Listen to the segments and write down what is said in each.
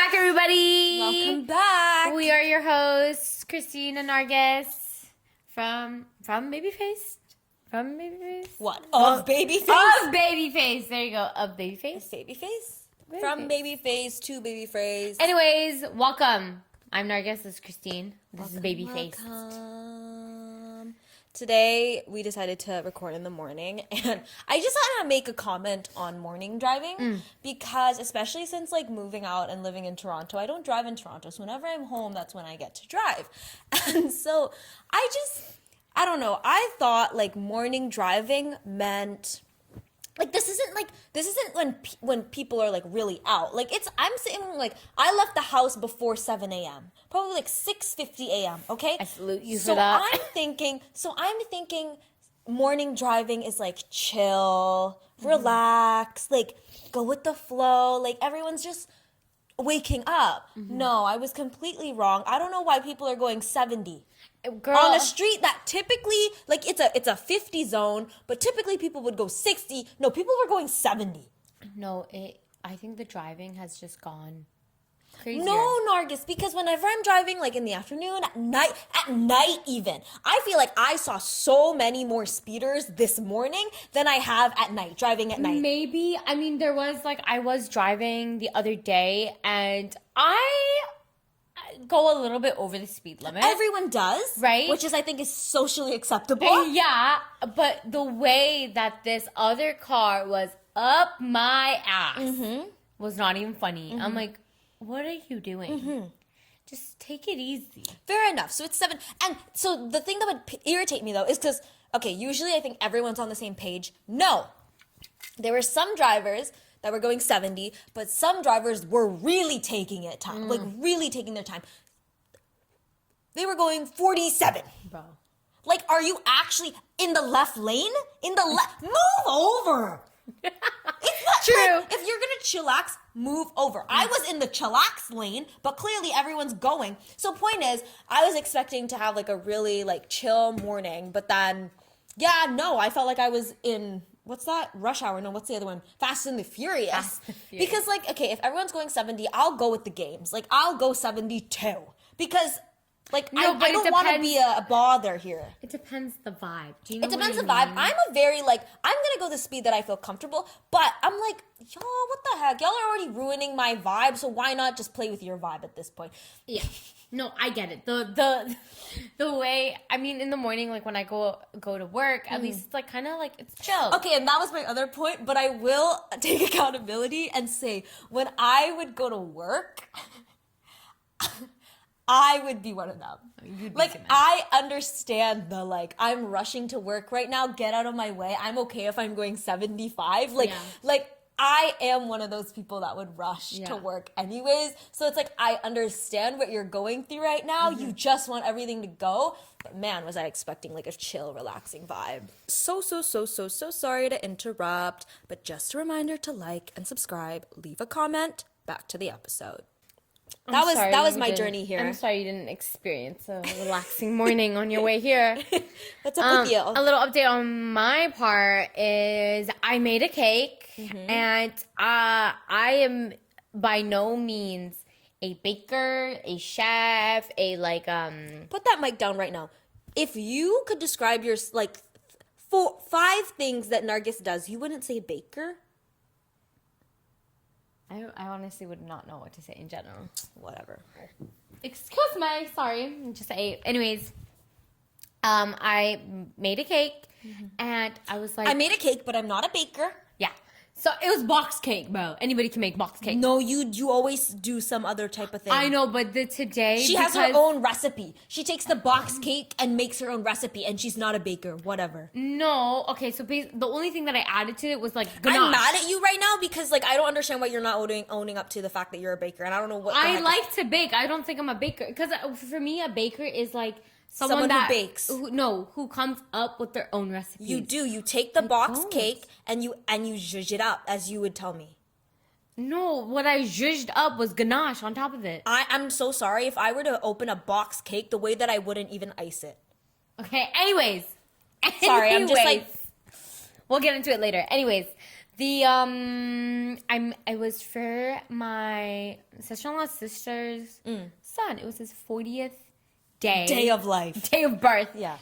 back, everybody. Welcome back. We are your hosts, Kristine and Nargis from BabyFaced. From BabyFaced? What? Of BabyFaced? Of BabyFaced. There you go. Of BabyFaced. BabyFaced? From BabyFaced to BabyFaced. Anyways, welcome. I'm Nargis. This is Kristine. This is BabyFaced. Welcome. Today, we decided to record in the morning, and I just had to make a comment on morning driving because, especially since, moving out and living in Toronto, I don't drive in Toronto, so whenever I'm home, that's when I get to drive. And so, I don't know, I thought, morning driving meant... This isn't when people are really out. I'm saying I left the house before 7 a.m. Probably 6:50 a.m. Okay. I salute you for that. I'm thinking morning driving is chill, relax, go with the flow. Everyone's just waking up. No, I was completely wrong. I don't know why people are going 70. Girl. On a street that typically, it's a 50 zone, but typically people would go 60. No, people were going 70. No, I think the driving has just gone crazier. No, Nargis, because whenever I'm driving, in the afternoon, at night even, I feel like I saw so many more speeders this morning than I have at night, driving at night. Maybe. I mean, there was, I was driving the other day, and I go a little bit over the speed limit. Everyone does. Right? Which I think is socially acceptable. Yeah, but the way that this other car was up my ass was not even funny. I'm like, what are you doing? Just take it easy. Fair enough. So it's 7. And so the thing that would irritate me, though, is because, okay, usually I think everyone's on the same page. No. There were some drivers that were going 70, but some drivers were really taking it time, really taking their time. They were going 47. Bro. Are you actually in the left lane? Move over. It's not true. If you're gonna chillax, move over. I was in the chillax lane, but clearly everyone's going. So point is, I was expecting to have a really chill morning, but then, I felt like I was in... What's that? Rush Hour. No, what's the other one? Fast and the Furious. Because, okay, if everyone's going 70, I'll go with the games. I'll go 72. Because, I don't want to be a bother here. It depends the vibe. Do you know It depends what the I vibe. mean? I'm going to go the speed that I feel comfortable. But I'm y'all, what the heck? Y'all are already ruining my vibe, so why not just play with your vibe at this point? Yeah. No, I get it. The way, I mean, in the morning, when I go to work, at least it's it's chill. Okay, and that was my other point, but I will take accountability and say, when I would go to work, I would be one of them. I understand the, I'm rushing to work right now, get out of my way. I'm okay if I'm going 75. I am one of those people that would rush to work anyways. So it's I understand what you're going through right now. You just want everything to go. But man, was I expecting a chill, relaxing vibe. So sorry to interrupt. But just a reminder to like and subscribe. Leave a comment. Back to the episode. That was my journey here. I'm sorry you didn't experience a relaxing morning on your way here. What's up with you? A little update on my part is I made a cake, and I am by no means a baker, a chef, Put that mic down right now. If you could describe your 5 things that Nargis does, you wouldn't say baker? I honestly would not know what to say in general. Whatever. Excuse me, sorry. Just ate. Anyways, I made a cake, and I was like... I made a cake, but I'm not a baker. Yeah. So it was box cake, bro. Anybody can make box cake. No, you always do some other type of thing. I know, but today... She has her own recipe. She takes the box cake and makes her own recipe, and she's not a baker. Whatever. No. Okay, so the only thing that I added to it was ganache. I'm mad at you right now because I don't understand why you're not owning up to the fact that you're a baker, and I don't know what I like to bake. I don't think I'm a baker. Because for me, a baker is someone who bakes. Who comes up with their own recipes. You do. You take the box cake and you zhuzh it up, as you would tell me. No, what I zhuzhed up was ganache on top of it. I'm so sorry. If I were to open a box cake, the way that I wouldn't even ice it. Okay, anyways. Sorry, I'm just we'll get into it later. Anyways, It was for my sister-in-law's sister's son. It was his 40th day of life. Day of birth. Yeah.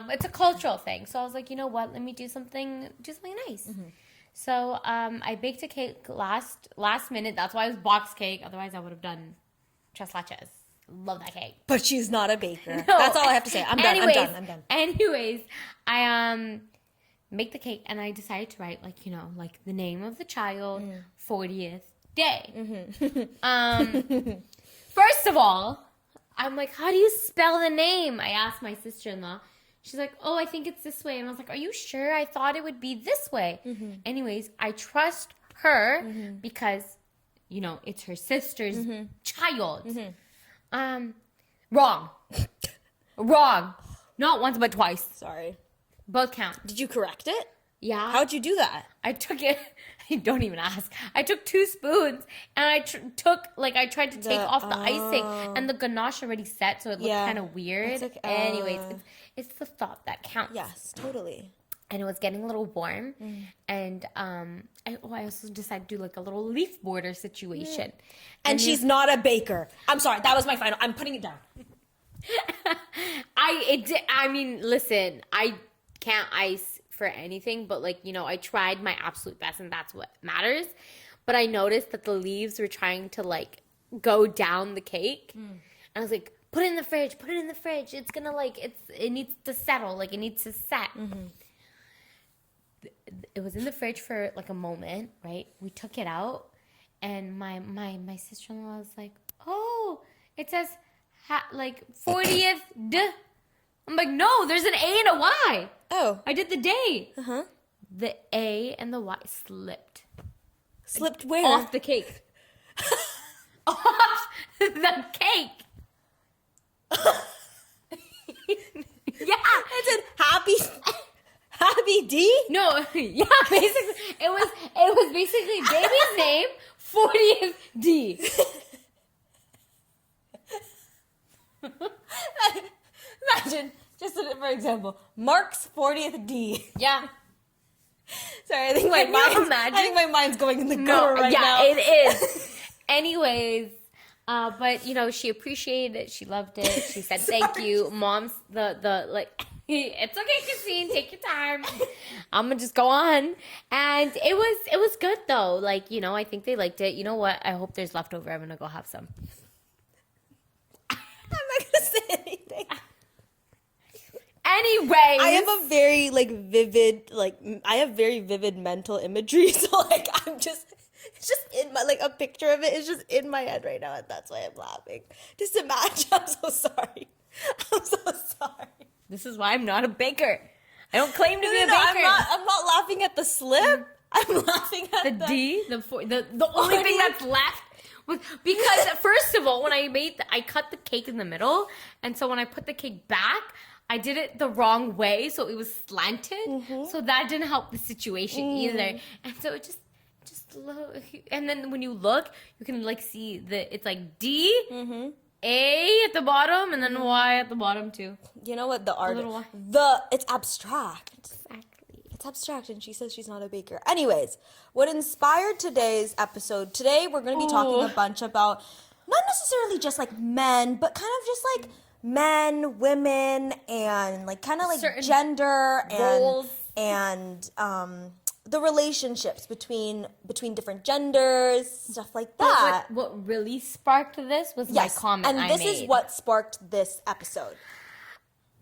It's a cultural thing. So I was like, you know what? Let me do something nice. So I baked a cake last minute. That's why it was box cake. Otherwise, I would have done tres leches. Love that cake. But she's not a baker. No. That's all I have to say. I'm done. Anyways, I make the cake and I decided to write like the name of the child, 40th day. First of all, I'm like, how do you spell the name? I asked my sister-in-law. She's like, oh, I think it's this way. And I was like, are you sure? I thought it would be this way. Anyways, I trust her because, it's her sister's child. Wrong. Wrong. Not once, but twice. Sorry. Both count. Did you correct it? Yeah. How'd you do that? I took it. Don't even ask. I took 2 spoons and I tried to take off the icing and the ganache already set, so it looked kind of weird. Anyways, it's the thought that counts. Yes, totally. And it was getting a little warm, and I also decided to do like a little leaf border situation. And she's not a baker. I'm sorry. That was my final. I'm putting it down. I mean, listen, I can't ice for anything, but I tried my absolute best, and that's what matters. But I noticed that the leaves were trying to go down the cake, and I was like, put it in the fridge, it's gonna it needs to settle, it needs to set. It was in the fridge for a moment, right? We took it out, and my sister-in-law was like, oh, it says 40th d. I'm like, no, there's an A and a Y. Oh. I did the day. The A and the Y slipped. Slipped where? Off the cake. Off the cake. Yeah. It said Happy D? No, yeah, basically. It was basically baby's name, 40th D. Imagine, just for example, Mark's 40th D. Yeah. Sorry, I think my mind's going in the gutter right now. Yeah, it is. Anyways, but she appreciated it. She loved it. She said thank you. Mom's it's okay, Kristine, take your time. I'm gonna just go on. And it was good though. I think they liked it. You know what? I hope there's leftover. I'm gonna go have some. I'm not gonna say anything. Anyway, I have a very very vivid mental imagery. So I'm just, it's just in my a picture of it is just in my head right now, and that's why I'm laughing. Just imagine. I'm so sorry. This is why I'm not a baker. I don't claim to be a baker. I'm not laughing at the slip. I'm laughing at the D. The only thing that's left. Because first of all, when I cut the cake in the middle, and so when I put the cake back, I did it the wrong way, so it was slanted. So that didn't help the situation either. And so it just look. And then when you look, you can see it's D, A at the bottom, and then Y at the bottom too. You know what the art? It's abstract. Exactly. It's abstract, and she says she's not a baker. Anyways, what inspired today's episode? Today we're going to be talking a bunch about not necessarily just men, but kind of just men, women, and certain gender roles. and the relationships between different genders, stuff like that. But what really sparked this was my comment and this is what sparked this episode.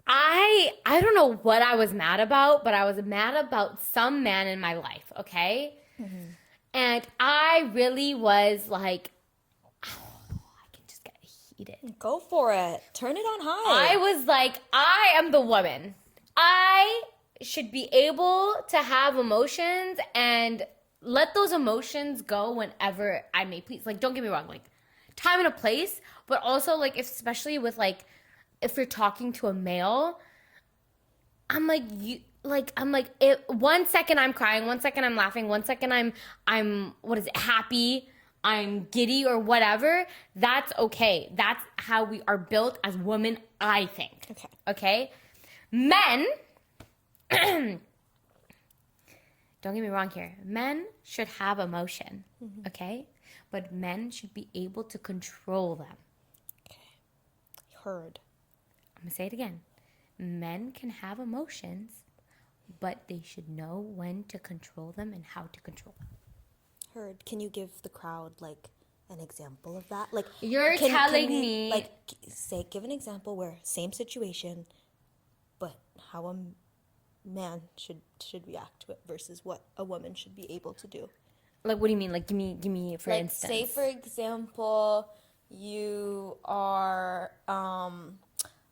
I don't know what I was mad about, but I was mad about some man in my life, okay? And I really was I can just get heated. Go for it. Turn it on high. I was I am the woman. I should be able to have emotions and let those emotions go whenever I may please. Don't get me wrong, time and a place, but also especially with if you're talking to a male, I'm 1 second I'm crying, 1 second I'm laughing, 1 second I'm happy, I'm giddy or whatever. That's okay. That's how we are built as women, I think. Okay? Men don't get me wrong here. Men should have emotion, okay? But men should be able to control them. Okay. Heard. I'm going to say it again. Men can have emotions, but they should know when to control them and how to control them. Heard. Can you give the crowd, like, an example of that? Like, You're telling me... Like, give an example where same situation, but how a man should react to it versus what a woman should be able to do. Like, what do you mean? Like, give me for like, instance. Say, for example, you are...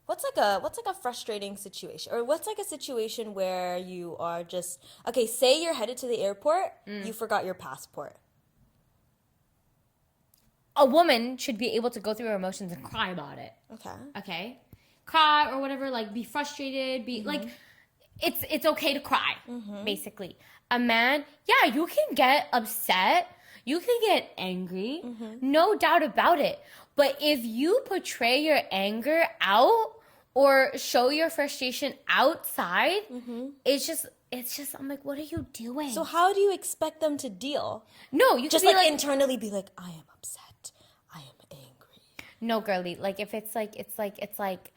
What's like a frustrating situation? Or what's like a situation where you are just... Okay, say you're headed to the airport, you forgot your passport. A woman should be able to go through her emotions and cry about it. Okay? Cry or whatever, like, be frustrated, be, like... It's okay to cry, basically. A man, yeah, you can get upset. You can get angry. No doubt about it. But if you portray your anger out or show your frustration outside, it's just, I'm like, what are you doing? So how do you expect them to deal? No, you just can be like internally be like, I am upset. I am angry. No, girly. Like, if it's like,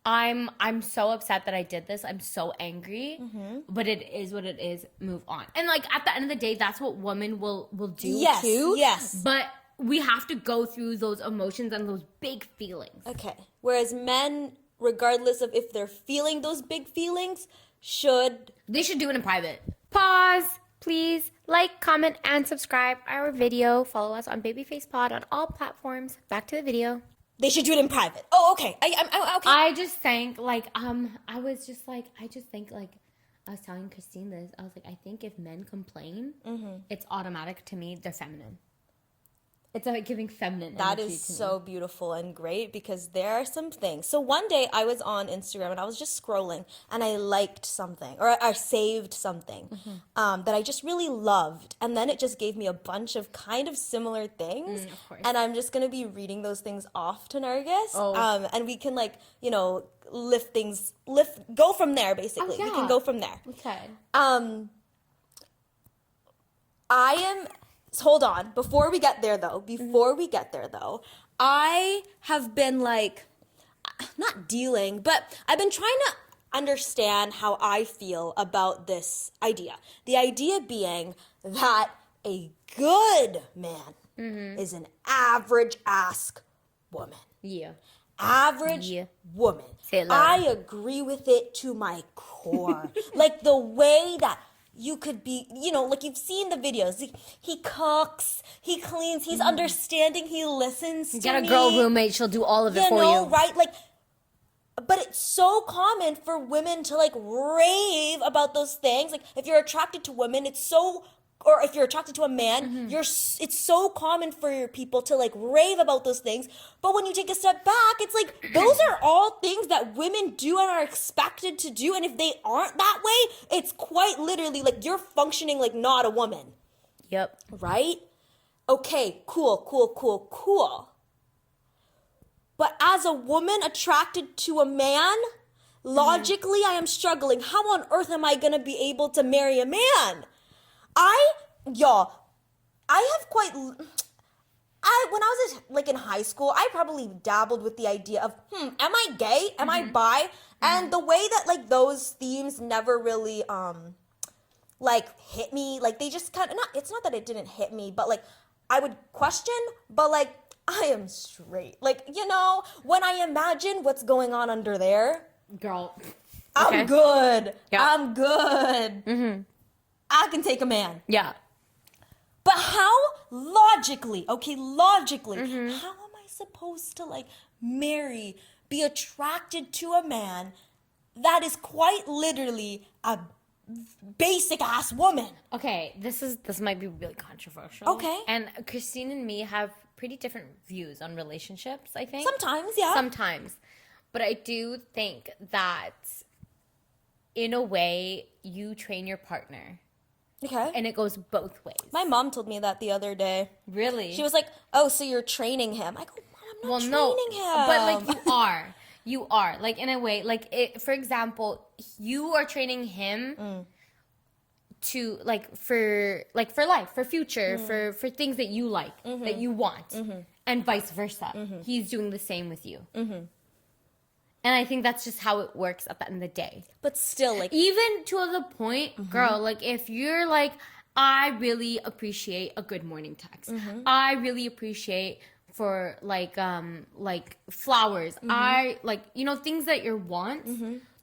I'm so upset that I did this. I'm so angry, but it is what it is. Move on. And like at the end of the day, that's what women will do too. Yes. But we have to go through those emotions and those big feelings. Okay. Whereas men, regardless of if they're feeling those big feelings, they should do it in private. Pause, please. Like, comment, and subscribe our video. Follow us on BabyFaced Pod on all platforms. Back to the video. They should do it in private. Oh, okay. Okay. I just think, like, I was telling Kristine this. I was like, I think if men complain, it's automatic to me, they're feminine. It's like giving feminine That energy is to so me. beautiful and great because there are some things. So one day I was on Instagram and I was just scrolling and I liked something or I saved something that I just really loved. And then it just gave me a bunch of kind of similar things. Of course. And I'm just going to be reading those things off to Nargis. Oh. And we can go from there basically. Oh, yeah. We can go from there. Okay. Hold on. Before we get there, though, I have been, like, not dealing, but I've been trying to understand how I feel about this idea. The idea being that a good man is an average-ass woman. Yeah. Average woman. Say it louder. I agree with it to my core. Like, the way that you could be, like you've seen the videos. He cooks, he cleans, he's understanding, he listens to me. You got a girl roommate, she'll do all of it for you. Right? Like, but it's so common for women to, like, rave about those things. Like, if you're attracted to women, or if you're attracted to a man, it's so common for your people to, like, rave about those things. But when you take a step back, it's like, those are all things that women do and are expected to do. And if they aren't that way, it's quite literally like you're functioning like not a woman. Yep. Right? Okay, cool. But as a woman attracted to a man, logically, I am struggling. How on earth am I going to be able to marry a man? when I was like in high school, I probably dabbled with the idea of, am I gay? Am I bi? And the way that like those themes never really like hit me, like they just kind of it's not that it didn't hit me, but like I would question, but like I am straight. Like, when I imagine what's going on under there, girl, I'm good. Yeah. I'm good. I can take a man. Yeah. But how logically, how am I supposed to like be attracted to a man that is quite literally a basic ass woman? Okay, this might be really controversial. Okay. And Kristine and me have pretty different views on relationships, I think. Sometimes, yeah. Sometimes. But I do think that in a way you train your partner. Okay. And it goes both ways. My mom told me that the other day. Really? She was like, "Oh, so you're training him." I go, "Mom, I'm not training him." But like you are. You are. Like in a way, like for example, you are training him to for life, for future, for things that you like, that you want, and vice versa. He's doing the same with you. And I think that's just how it works at the end of the day. But still, like, even to the point, girl, like, if you're like, I really appreciate a good morning text. I really appreciate for like flowers. I like, you know, things that you want.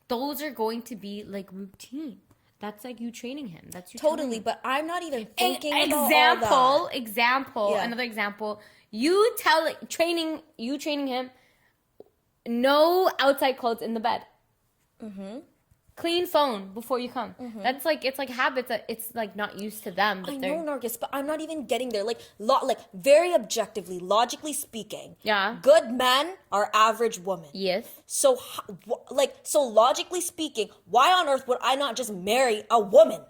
Those are going to be like routine. That's like you training him. That's you totally. him. But I'm not even thinking about all that. Example. Yeah. Another example. You training him. No outside clothes in the bed. Clean phone before you come. That's like, it's like habits that it's like not used to them. But I know, Nargis, but I'm not even getting there. Like, very objectively, logically speaking, good men are average women. Yes. So logically speaking, why on earth would I not just marry a woman?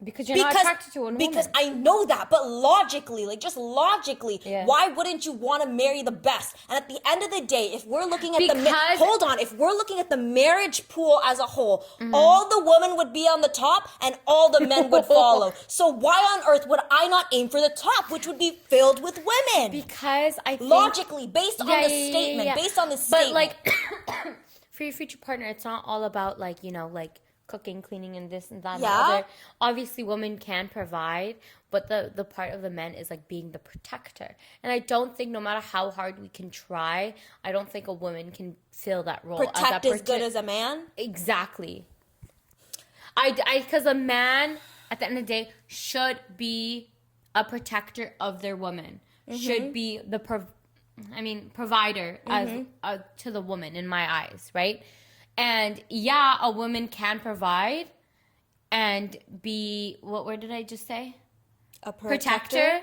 Because you're not attracted to a woman. Because I know that, but logically, why wouldn't you want to marry the best? And at the end of the day, if we're looking at if we're looking at the marriage pool as a whole, all the women would be on the top and all the men would follow. So why on earth would I not aim for the top, which would be filled with women? Because I think... Logically, based on the statement. But like, for your future partner, it's not all about like, you know, like, cooking, cleaning, and this and that and the other. Obviously, women can provide, but the part of the men is like being the protector. And I don't think, no matter how hard we can try, I don't think a woman can fill that role. Protect as good as a man? Exactly. Because a man, at the end of the day, should be a protector of their woman. Should be the provider as to the woman, in my eyes, right? And yeah, a woman can provide and be, what word did I just say? A protector.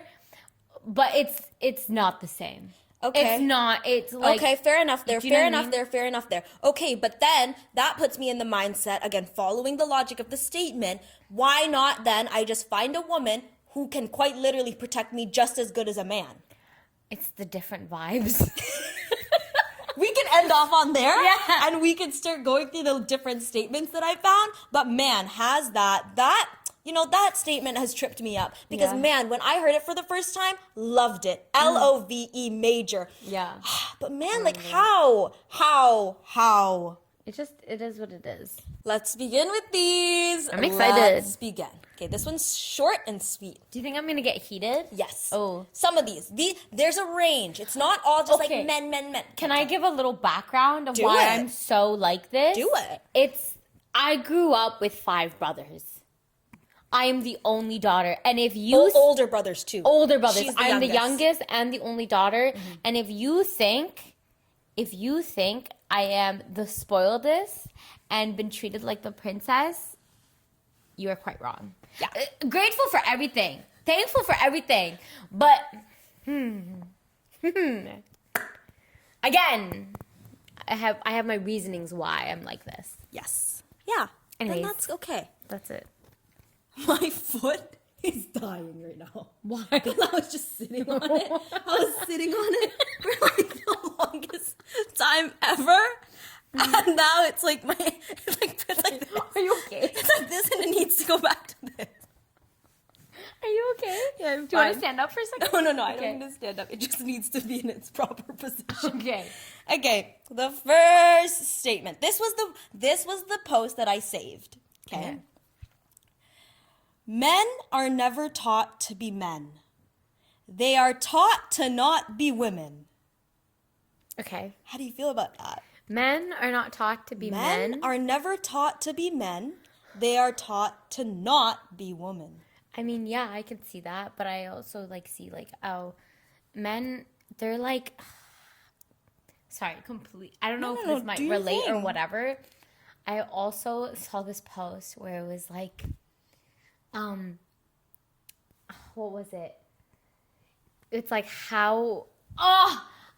But it's not the same. Okay. It's not. It's like... Okay, fair enough there. Fair enough there. Okay, but then that puts me in the mindset, again, following the logic of the statement, why not then I just find a woman who can quite literally protect me just as good as a man? It's the different vibes. We can end off on there, and we can start going through the different statements that I found. But man, has that statement has tripped me up. Because man, when I heard it for the first time, loved it. LOVE major. Yeah. But man, like how? It is what it is. Let's begin with these. I'm excited. Let's begin. Okay, this one's short and sweet. Do you think I'm going to get heated? Yes. Oh. Some of these. There's a range. It's not all just like men. Can I give a little background of why I'm so like this? Do it. I grew up with 5 brothers. I am the only daughter. And if you... older brothers too. Older brothers. I'm the youngest and the only daughter. And if you think I am the spoiledest and been treated like the princess, you are quite wrong. Yeah. Grateful for everything. Thankful for everything. But, again, I have my reasonings why I'm like this. Yes. Yeah. Anyways, and that's okay. That's it. My foot is dying right now. Why? Because I was just sitting on it. I was sitting on it for like the longest time ever. And now it's like it's like this. Are you okay? It's like this and it needs to go back to this. Are you okay? Yeah, I'm fine. Do you want to stand up for a second? No, I don't need to stand up. It just needs to be in its proper position. Okay. The first statement. This was the post that I saved. Okay. Men are never taught to be men. They are taught to not be women. Okay. How do you feel about that? Men are not taught to be men. Men are never taught to be men. They are taught to not be women. I mean, yeah, I can see that, but I also see men, they're like, sorry, I don't know if this might relate or whatever. I also saw this post where it was like, what was it? It's like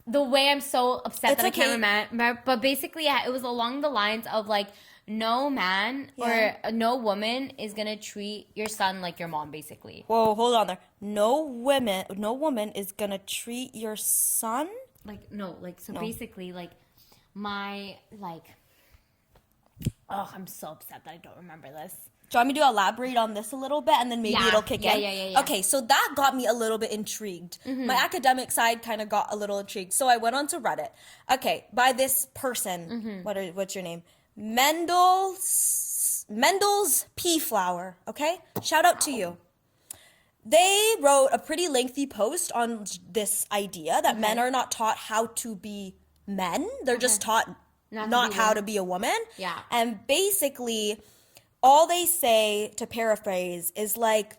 the way I'm so upset that I can't remember. But basically, yeah, it was along the lines of like, no man or no woman is gonna treat your son like your mom, basically. Whoa, hold on there. No woman is gonna treat your son? Basically, I'm so upset that I don't remember this. Do you want me to elaborate on this a little bit and then maybe it'll kick in? Yeah. Okay, so that got me a little bit intrigued. My academic side kind of got a little intrigued. So I went on to Reddit. Okay, by this person, what's your name? Mendel's Pea Flower, okay? Shout out to you. They wrote a pretty lengthy post on this idea that men are not taught how to be men. They're just taught not how to be a woman. Yeah. And basically, all they say, to paraphrase, is like,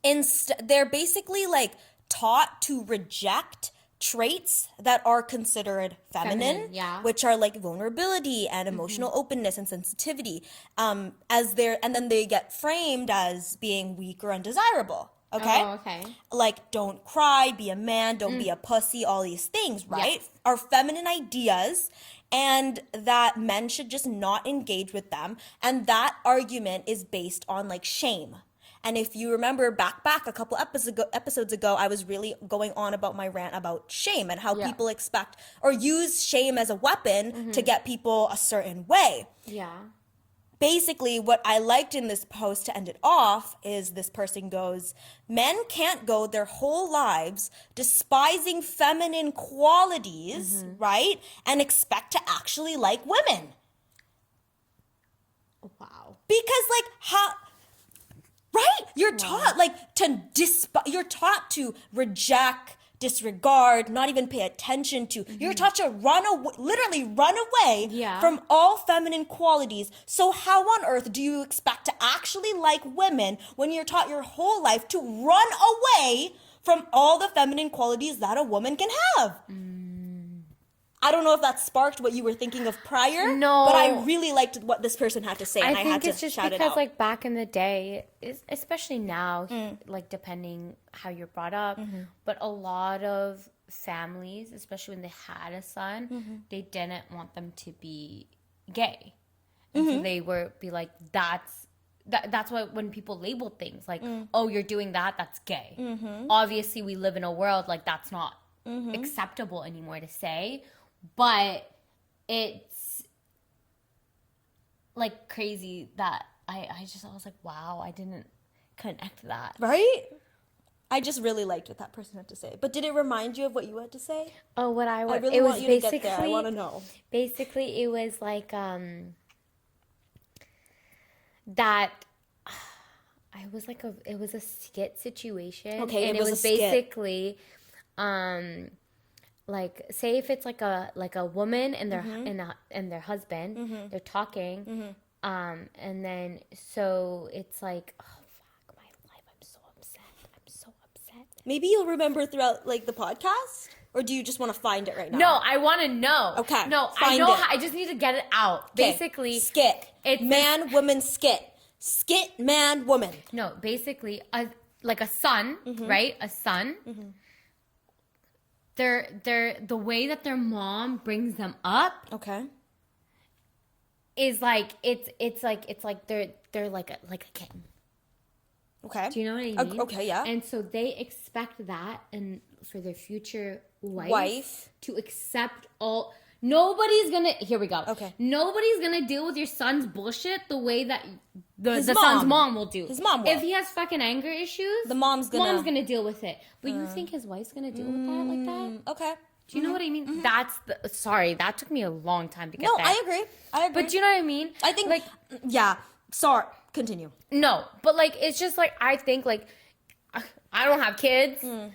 they're basically like taught to reject traits that are considered feminine, which are like vulnerability and emotional openness and sensitivity, and then they get framed as being weak or undesirable. Okay? Oh, okay. Like, don't cry, be a man, don't be a pussy, all these things, right? Yes. Are feminine ideas, and that men should just not engage with them. And that argument is based on like shame. And if you remember back a couple episodes ago, I was really going on about my rant about shame and how people expect or use shame as a weapon to get people a certain way. Yeah. Basically, what I liked in this post to end it off is this person goes, men can't go their whole lives despising feminine qualities, right? And expect to actually like women. Wow. Because like how... Right? You're taught like to you're taught to reject, disregard, not even pay attention to. You're taught to literally run away from all feminine qualities. So how on earth do you expect to actually like women when you're taught your whole life to run away from all the feminine qualities that a woman can have? I don't know if that sparked what you were thinking of prior. No. But I really liked what this person had to say, and I had to shout it out. I think it's just because, like, back in the day, especially now, like, depending how you're brought up, but a lot of families, especially when they had a son, they didn't want them to be gay. And so they be like, that's why when people label things, like, oh, you're doing that, that's gay. Obviously, we live in a world, like, that's not acceptable anymore to say. But it's like crazy that I was like, wow, I didn't connect that. Right? I just really liked what that person had to say. But did it remind you of what you had to say? Oh, what I really it want was you basically, to get there. I want to know. Basically, it was like that. It was a skit situation. Okay, and it was basically like, say if it's like a woman and their and their husband, they're talking, and then so it's like, oh fuck my life, I'm so upset. Maybe you'll remember throughout like the podcast, or do you just want to find it right now? No, I want to know. Okay, no, I know. I just need to get it out. Okay. Basically, skit. It's man, woman, skit. Skit, man, woman. No, basically, like a son, right? A son. They're the way that their mom brings them up. Okay. Is like it's like they're like a kitten. Okay. Do you know what I mean? Okay, yeah. And so they expect that, and for their future wife to accept all. Nobody's gonna. Here we go. Okay. Nobody's gonna deal with your son's bullshit the way that the son's mom will do. His mom will. If he has fucking anger issues, the mom's gonna deal with it. But you think his wife's gonna deal with that like that? Okay. Do you know what I mean? Sorry, that took me a long time to get there. No, I agree. But do you know what I mean? I think like, yeah. Sorry. Continue. No, but like it's just like I think like I don't have kids, and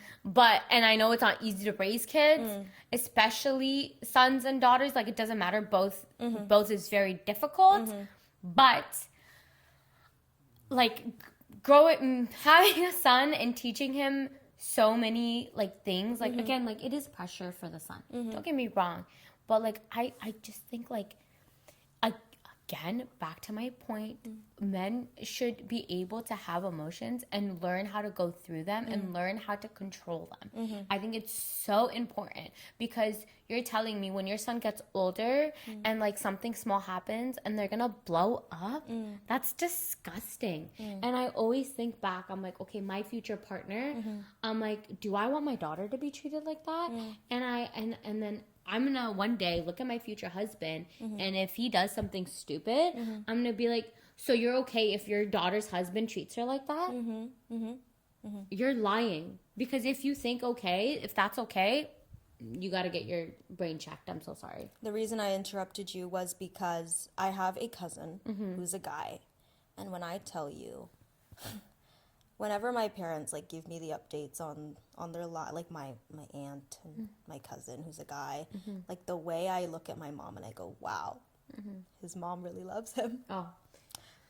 I know it's not easy to raise kids, especially sons and daughters. Like it doesn't matter. Both is very difficult, but like having a son and teaching him so many like things, like again, like it is pressure for the son. Don't get me wrong, but like I just think like again, back to my point, men should be able to have emotions and learn how to go through them and learn how to control them. I think it's so important because you're telling me when your son gets older and like something small happens and they're gonna blow up, that's disgusting. And I always think back, I'm like, okay, my future partner, I'm like, do I want my daughter to be treated like that? And then I'm gonna one day look at my future husband, and if he does something stupid, I'm gonna be like, So you're okay if your daughter's husband treats her like that? You're lying. Because if you think if that's okay, you got to get your brain checked. I'm so sorry. The reason I interrupted you was because I have a cousin who's a guy. And when I tell you, whenever my parents like give me the updates on their like my aunt and my cousin who's a guy, like the way I look at my mom and I go, wow, his mom really loves him. Oh.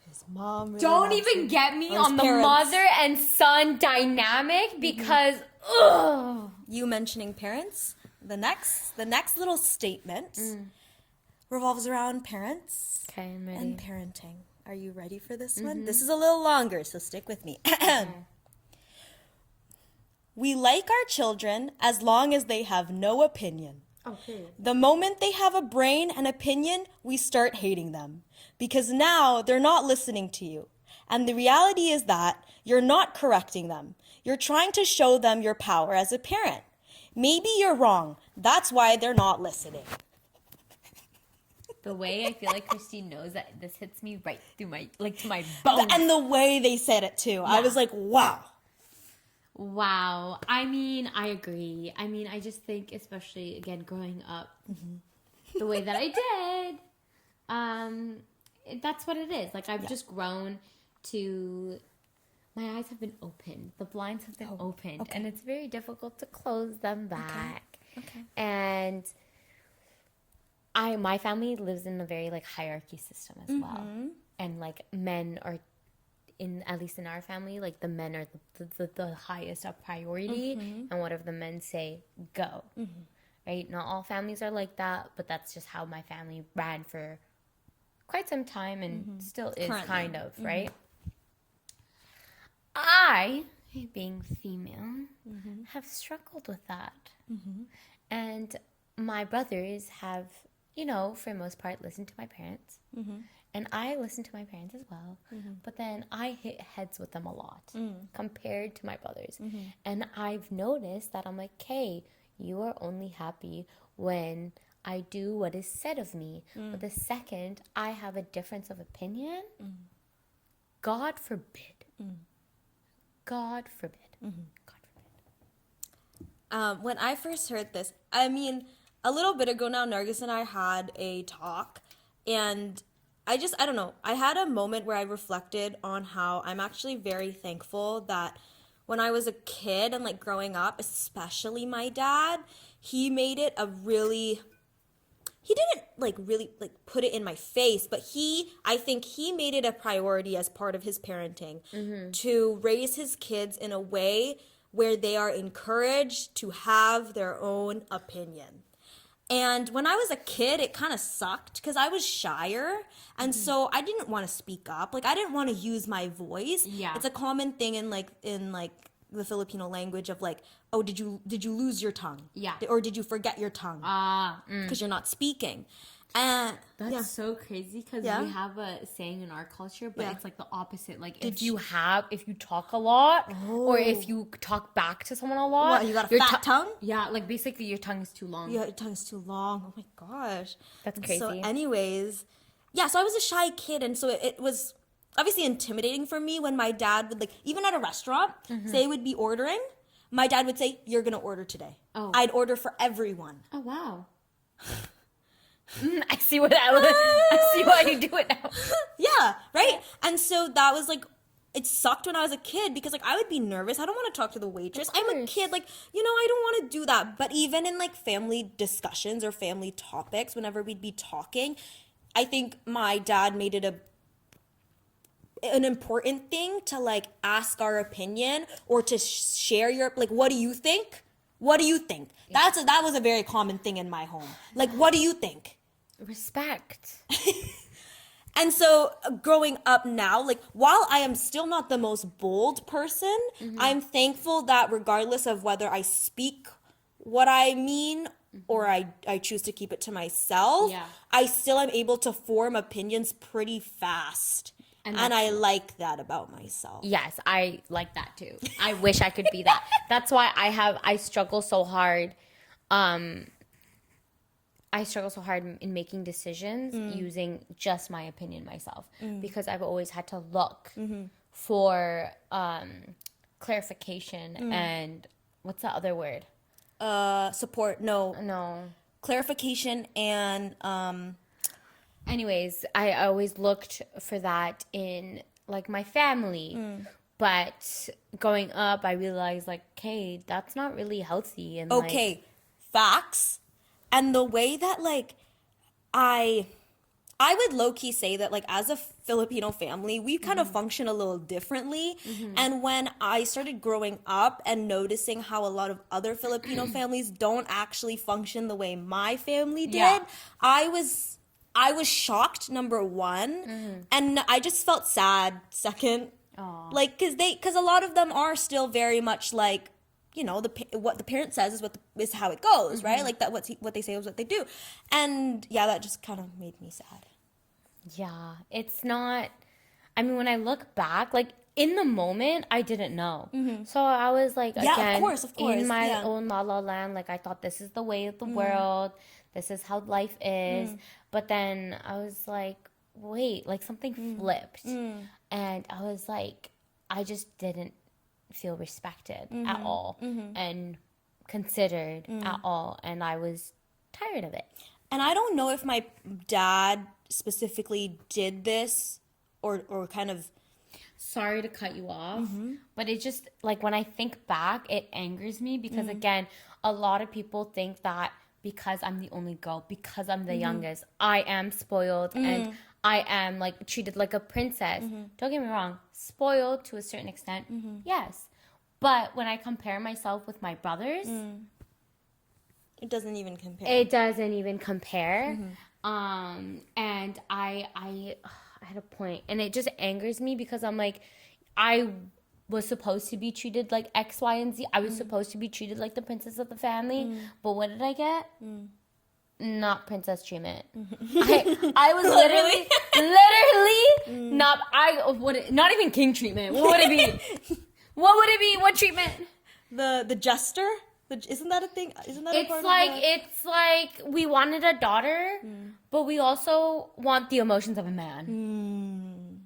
His mom really Don't loves even him. get me Or on the parents. mother and son dynamic because, ugh. You mentioning parents, the next little statement revolves around parents Okay, I'm ready. and parenting. Are you ready for this one? This is a little longer, so stick with me. Okay. We like our children as long as they have no opinion. Okay. The moment they have a brain and opinion, we start hating them. Because now they're not listening to you. And the reality is that you're not correcting them. You're trying to show them your power as a parent. Maybe you're wrong. That's why they're not listening. The way I feel like Kristine knows that this hits me right through to my bones. And the way they said it too. I was like, wow. Wow. I mean, I agree. I mean, I just think, especially, again, growing up the way that I did, that's what it is. Like, I've just grown to... My eyes have been open. The blinds have been opened. Okay. And it's very difficult to close them back. Okay. And my family lives in a very, like, hierarchy system as well. And, like, men are... at least in our family, like the men are the highest up priority, and whatever the men say, go. Right? Not all families are like that, but that's just how my family ran for quite some time and still is Currently. kind of, right? I, being female, have struggled with that. And my brothers have, for the most part, listened to my parents. And I listen to my parents as well. But then I hit heads with them a lot compared to my brothers. And I've noticed that I'm like, hey, you are only happy when I do what is said of me. But the second I have a difference of opinion, God forbid. God forbid. God forbid. When I first heard this, I mean, a little bit ago now, Nargis and I had a talk, and I don't know, I had a moment where I reflected on how I'm actually very thankful that when I was a kid and like growing up, especially my dad, he made it he didn't really put it in my face, but I think he made it a priority as part of his parenting to raise his kids in a way where they are encouraged to have their own opinion. And when I was a kid, it kind of sucked because I was shyer. And so I didn't want to speak up. Like, I didn't want to use my voice. Yeah. It's a common thing in the Filipino language of like, oh, did you lose your tongue? Yeah. Or did you forget your tongue? Because you're not speaking. And That's so crazy because Yeah. we have a saying in our culture, but Yeah. it's like the opposite. Like if you talk a lot or if you talk back to someone a lot, What, you got a your fat tongue? Yeah, like basically your tongue is too long. Yeah, your tongue's too long. Oh my gosh. That's And crazy. So anyways, yeah, so I was a shy kid, and so it was obviously intimidating for me when my dad would, like, even at a restaurant, say we'd be ordering, my dad would say, you're gonna order today. Oh. I'd order for everyone. Oh wow. I see I see why you do it now. Yeah, right? And so that was like, it sucked when I was a kid because like I would be nervous. I don't want to talk to the waitress. I'm a kid, like, I don't want to do that. But even in like family discussions or family topics, whenever we'd be talking, I think my dad made it an important thing to like ask our opinion or to share your, like, what do you think? What do you think? Yeah. That was a very common thing in my home. Like, what do you think? Respect. And so growing up now, like, while I am still not the most bold person, I'm thankful that regardless of whether I speak what I mean or I choose to keep it to myself, I still am able to form opinions pretty fast. And I like that about myself. Yes, I like that too. I wish I could be that. That's why I struggle so hard. I struggle so hard in making decisions using just my opinion myself because I've always had to look for clarification and what's the other word? Support. No. Clarification and anyways, I always looked for that in like my family. But growing up, I realized like, okay, that's not really healthy. And okay, facts. And the way that like I would low-key say that like as a Filipino family, we kind of function a little differently. And when I started growing up and noticing how a lot of other Filipino families don't actually function the way my family did, I was shocked, number one, and I just felt sad, second. Aww. Like, cause a lot of them are still very much like, you know, what the parent says is how it goes, right? Like that what they say is what they do, and yeah, that just kind of made me sad. Yeah, it's not. I mean, when I look back, like in the moment, I didn't know, so I was like, again, of course, in my own la la land. Like I thought this is the way of the world, this is how life is, but then I was like, wait, like something flipped. And I was like, I just didn't feel respected at all and considered at all. And I was tired of it. And I don't know if my dad specifically did this or kind of... Sorry to cut you off, but it just, like, when I think back, it angers me because, again, a lot of people think that because I'm the only girl, because I'm the youngest, I am spoiled and I am like treated like a princess. Don't get me wrong, spoiled to a certain extent, yes. But when I compare myself with my brothers, it doesn't even compare. It doesn't even compare. And I had a point, and it just angers me because I'm like, I was supposed to be treated like X, Y, and Z. I was supposed to be treated like the princess of the family. But what did I get? Not princess treatment. I was literally not even king treatment. What would it be? What would it be? What treatment? The jester? Isn't that a thing? Isn't that a part of that? It's like we wanted a daughter, but we also want the emotions of a man.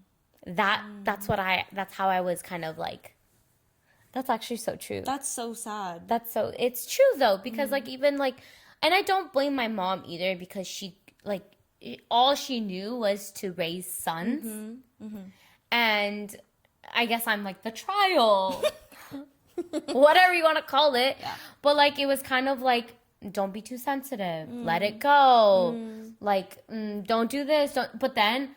That's how I was kind of like. That's actually so true. That's so sad. It's true though, because like even like, and I don't blame my mom either because she like all she knew was to raise sons, and I guess I'm like the trial, whatever you want to call it. Yeah. But like it was kind of like, don't be too sensitive, let it go, like don't do this, but then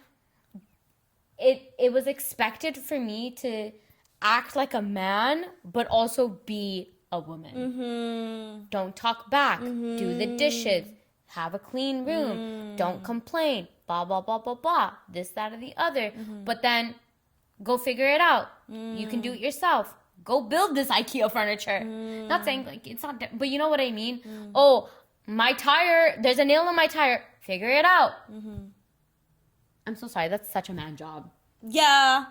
it was expected for me to act like a man but also be a woman. Don't talk back, do the dishes, have a clean room, don't complain, blah blah blah blah blah, this, that, or the other. But then go figure it out. You can do it yourself. Go build this IKEA furniture. Not saying like it's not, but you know what I mean. Oh, my tire, there's a nail in my tire, figure it out. I'm so sorry, that's such a man job. Yeah.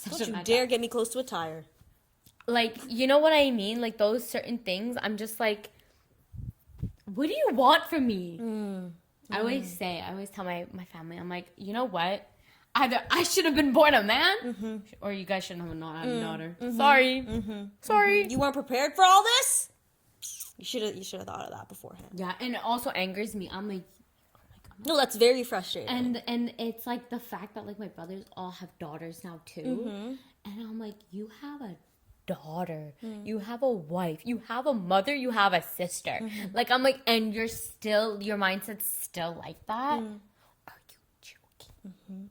Don't you dare get me close to a tire. Like, you know what I mean? Like those certain things, I'm just like, what do you want from me? I always tell my family, I'm like, you know what? Either I should have been born a man, or you guys shouldn't have not had a daughter. Sorry. Sorry. You weren't prepared for all this? You should have thought of that beforehand. Yeah, and it also angers me. I'm like, no, that's very frustrating. And it's like the fact that like my brothers all have daughters now too. And I'm like, you have a daughter, you have a wife, you have a mother, you have a sister. Like I'm like, and your mindset's still like that? Are you joking?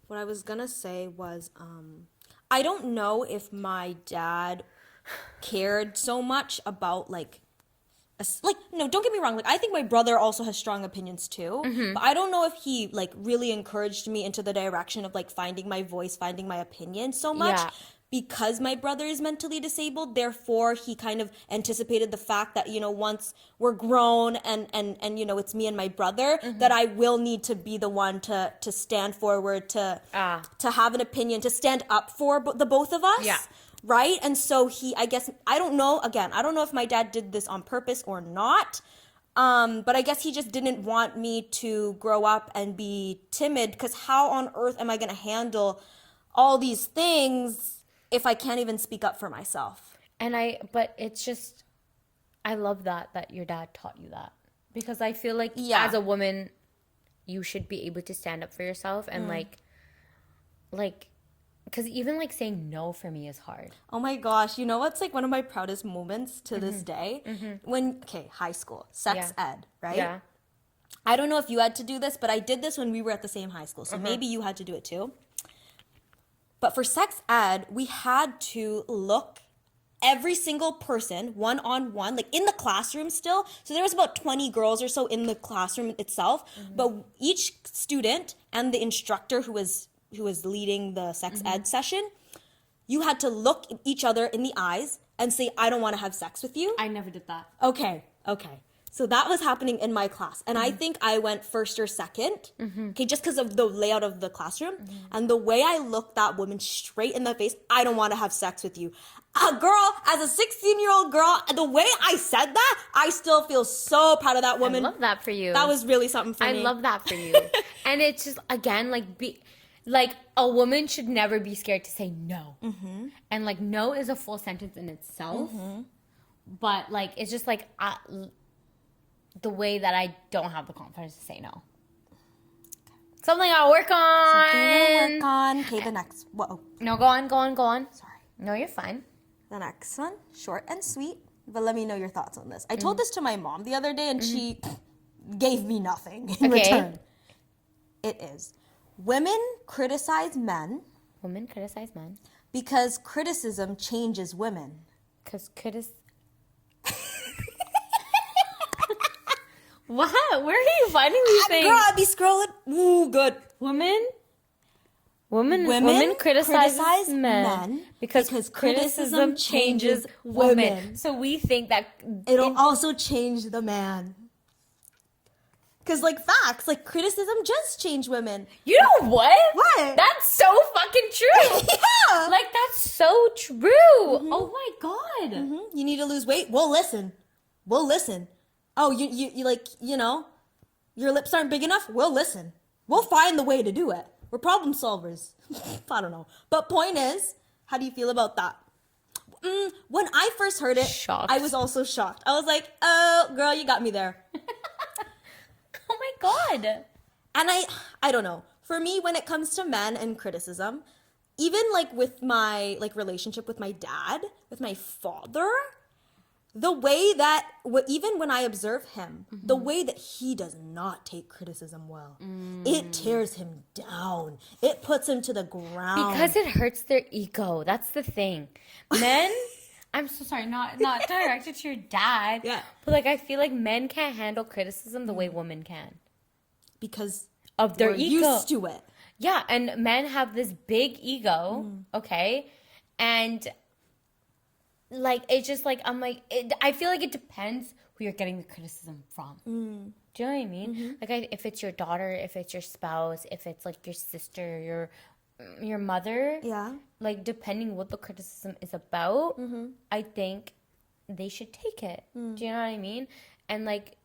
What I was gonna say was, I don't know if my dad cared so much about like, no, don't get me wrong. Like, I think my brother also has strong opinions too. But I don't know if he like really encouraged me into the direction of like finding my voice, finding my opinion so much. Yeah. Because my brother is mentally disabled, therefore he kind of anticipated the fact that, you know, once we're grown and you know, it's me and my brother, that I will need to be the one to stand forward, to have an opinion, to stand up for the both of us. Yeah. Right? And so I don't know if my dad did this on purpose or not, But I guess he just didn't want me to grow up and be timid, because how on earth am I going to handle all these things if I can't even speak up for myself? But it's just, I love that your dad taught you that. Because I feel like as a woman, you should be able to stand up for yourself and like, because even like saying no for me is hard. Oh my gosh. You know what's like one of my proudest moments to this day? High school, sex ed, right? Yeah. I don't know if you had to do this, but I did this when we were at the same high school. So maybe you had to do it too. But for sex ed, we had to look every single person one-on-one, like in the classroom still. So there was about 20 girls or so in the classroom itself. But each student and the instructor who was leading the sex ed session, you had to look each other in the eyes and say, I don't want to have sex with you. I never did that. Okay. So that was happening in my class. And I think I went first or second, okay, just because of the layout of the classroom. And the way I looked that woman straight in the face, I don't want to have sex with you. A girl, as a 16-year-old girl, the way I said that, I still feel so proud of that woman. I love that for you. That was really something for me. I love that for you. And it's just, again, like a woman should never be scared to say no. And like no is a full sentence in itself. But like it's just like the way that I don't have the confidence to say no. Something I'll work on. Okay, the next. Whoa. No, go on. Sorry. No, you're fine. The next one, short and sweet, but let me know your thoughts on this. I told this to my mom the other day, and she gave me nothing in return. It is, women criticize men. Women criticize men. Because criticism changes women. What? Where are you finding these things? Girl, I be scrolling. Ooh, good. Women criticize men because criticism changes women. So we think that it'll also change the man. Because, like, facts, like, criticism just change women. You know what? What? That's so fucking true. Yeah. Like, that's so true. Oh, my God. You need to lose weight? We'll listen. Oh, you like, you know, your lips aren't big enough? We'll listen. We'll find the way to do it. We're problem solvers. I don't know. But point is, how do you feel about that? When I first heard it, shocked. I was also shocked. I was like, oh, girl, you got me there. Oh my God. And I don't know. For me, when it comes to men and criticism, even like with my like relationship with my dad, with my father, the way that, even when I observe him, the way that he does not take criticism well, it tears him down. It puts him to the ground. Because it hurts their ego. That's the thing. Men, I'm so sorry, not directed to your dad. Yeah. But like, I feel like men can't handle criticism the way women can. Because of their ego. Used to it. Yeah, and men have this big ego, okay? And like, it's just like, I'm like, I feel like it depends who you're getting the criticism from. Do you know what I mean? Like, if it's your daughter, if it's your spouse, if it's like your sister, your mother. Yeah. Like, depending what the criticism is about, I think they should take it. Do you know what I mean? And like,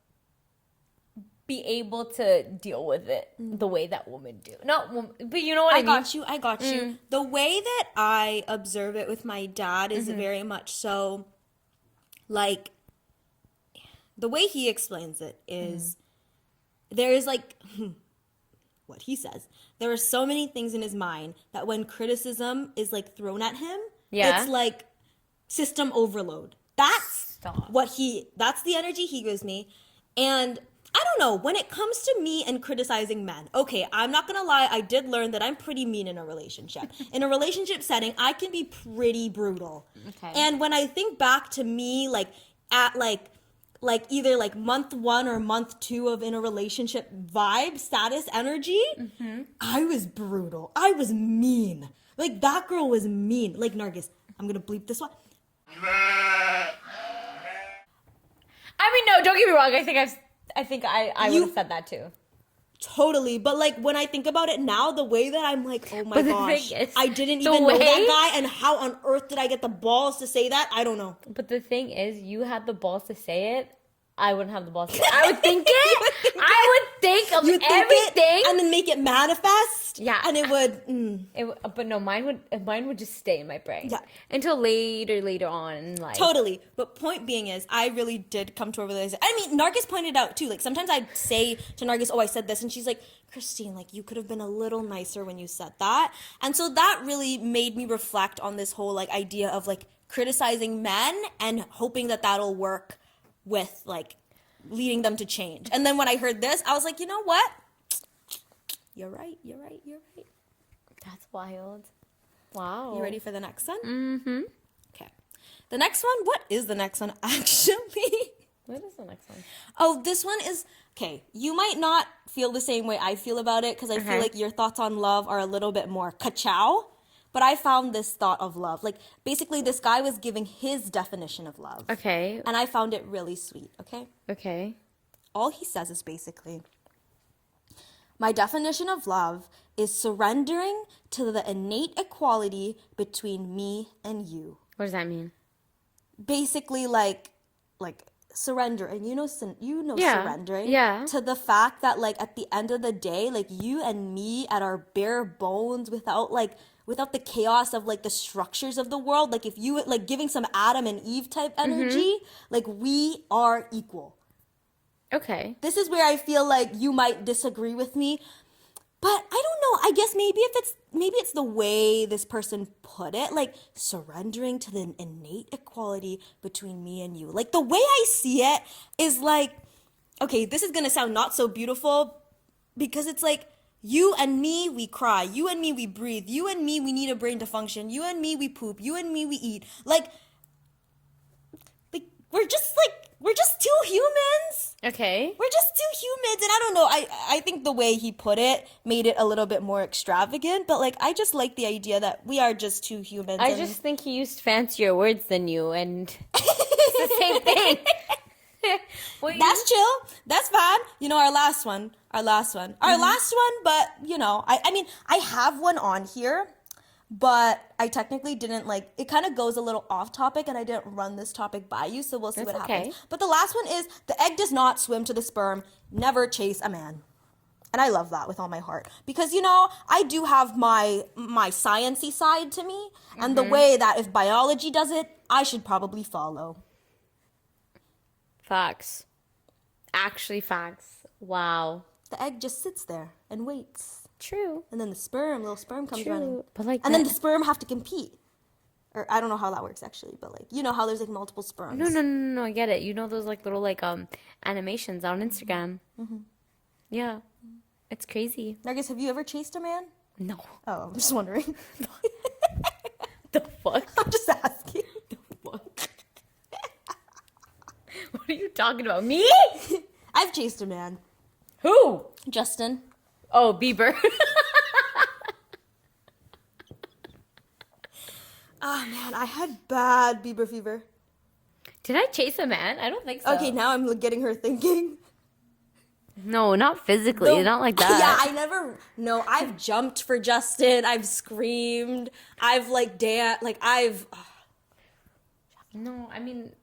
be able to deal with it the way that women do. No, but you know what I mean? I got you. The way that I observe it with my dad is very much so, like, the way he explains it is there is like, what he says, there are so many things in his mind that when criticism is like thrown at him, it's like system overload. That's that's the energy he gives me. And I don't know, when it comes to me and criticizing men, okay, I'm not gonna lie, I did learn that I'm pretty mean in a relationship. In a relationship setting, I can be pretty brutal. Okay. And when I think back to me, like, at like either like month 1 or month 2 of in a relationship vibe, status, energy, I was brutal. I was mean. Like, that girl was mean. Like, Nargis, I'm gonna bleep this one. I mean, no, don't get me wrong, I think I would have said that too. Totally. But like, when I think about it now, the way that I'm like, oh my gosh, I didn't even know that guy, and how on earth did I get the balls to say that? I don't know. But the thing is, you had the balls to say it I wouldn't have the balls. I would think it. I would think of everything. And then make it manifest. Yeah. And it would... But no, mine would just stay in my brain. Yeah. Until later on in life. Totally. But point being is, I really did come to a realization. I mean, Nargis pointed out too. Like, sometimes I'd say to Nargis, oh, I said this. And she's like, Kristine, like, you could have been a little nicer when you said that. And so that really made me reflect on this whole, like, idea of, like, criticizing men and hoping that that'll work with, like, leading them to change. And then when I heard this, I was like, you know what? You're right. That's wild. Wow. You ready for the next one? Mm-hmm. Okay. The next one, what is the next one, actually? What is the next one? Oh, this one is, okay, you might not feel the same way I feel about it, because I feel like your thoughts on love are a little bit more ka-chow. But I found this thought of love. Like, basically, this guy was giving his definition of love. Okay. And I found it really sweet, okay? Okay. All he says is basically, my definition of love is surrendering to the innate equality between me and you. What does that mean? Basically, like surrender. And you know Yeah. surrendering. Yeah. To the fact that, like, at the end of the day, like, you and me at our bare bones, without the chaos of, like, the structures of the world, like, if you, like, giving some Adam and Eve type energy, like, we are equal. Okay. This is where I feel like you might disagree with me, but I don't know. I guess maybe it's the way this person put it, like, surrendering to the innate equality between me and you. Like, the way I see it is like, okay, this is gonna sound not so beautiful, because it's like, you and me, we cry. You and me, we breathe. You and me, we need a brain to function. You and me, we poop. You and me, we eat. Like we're just two humans. Okay. We're just two humans. And I don't know, I think the way he put it made it a little bit more extravagant. But, like, I just like the idea that we are just two humans. I just think he used fancier words than you, and it's the same thing. That's chill. That's fine. You know, our last one, but, you know, I mean, I have one on here, but I technically didn't, like, it kind of goes a little off topic, and I didn't run this topic by you, so we'll see what happens. But the last one is, the egg does not swim to the sperm, never chase a man. And I love that with all my heart, because, you know, I do have my science-y side to me, and the way that if biology does it, I should probably follow. Facts. Actually facts. Wow. The egg just sits there and waits. True. And then the little sperm comes running. But, like, and then the sperm have to compete. Or I don't know how that works, actually, but, like, you know how there's, like, multiple sperms. No, I get it. You know those, like, little, like, animations on Instagram. Yeah. It's crazy. Nargis, have you ever chased a man? No. Oh, I'm just wondering. The fuck? I'm just asking. The fuck? What are you talking about? Me? I've chased a man. Who? Justin. Oh, Bieber. Oh, man, I had bad Bieber fever. Did I chase a man? I don't think so. Okay, now I'm getting her thinking. No, not physically. Not like that. Yeah, I've jumped for Justin. I've screamed. I've, like, danced. Like, No, I mean...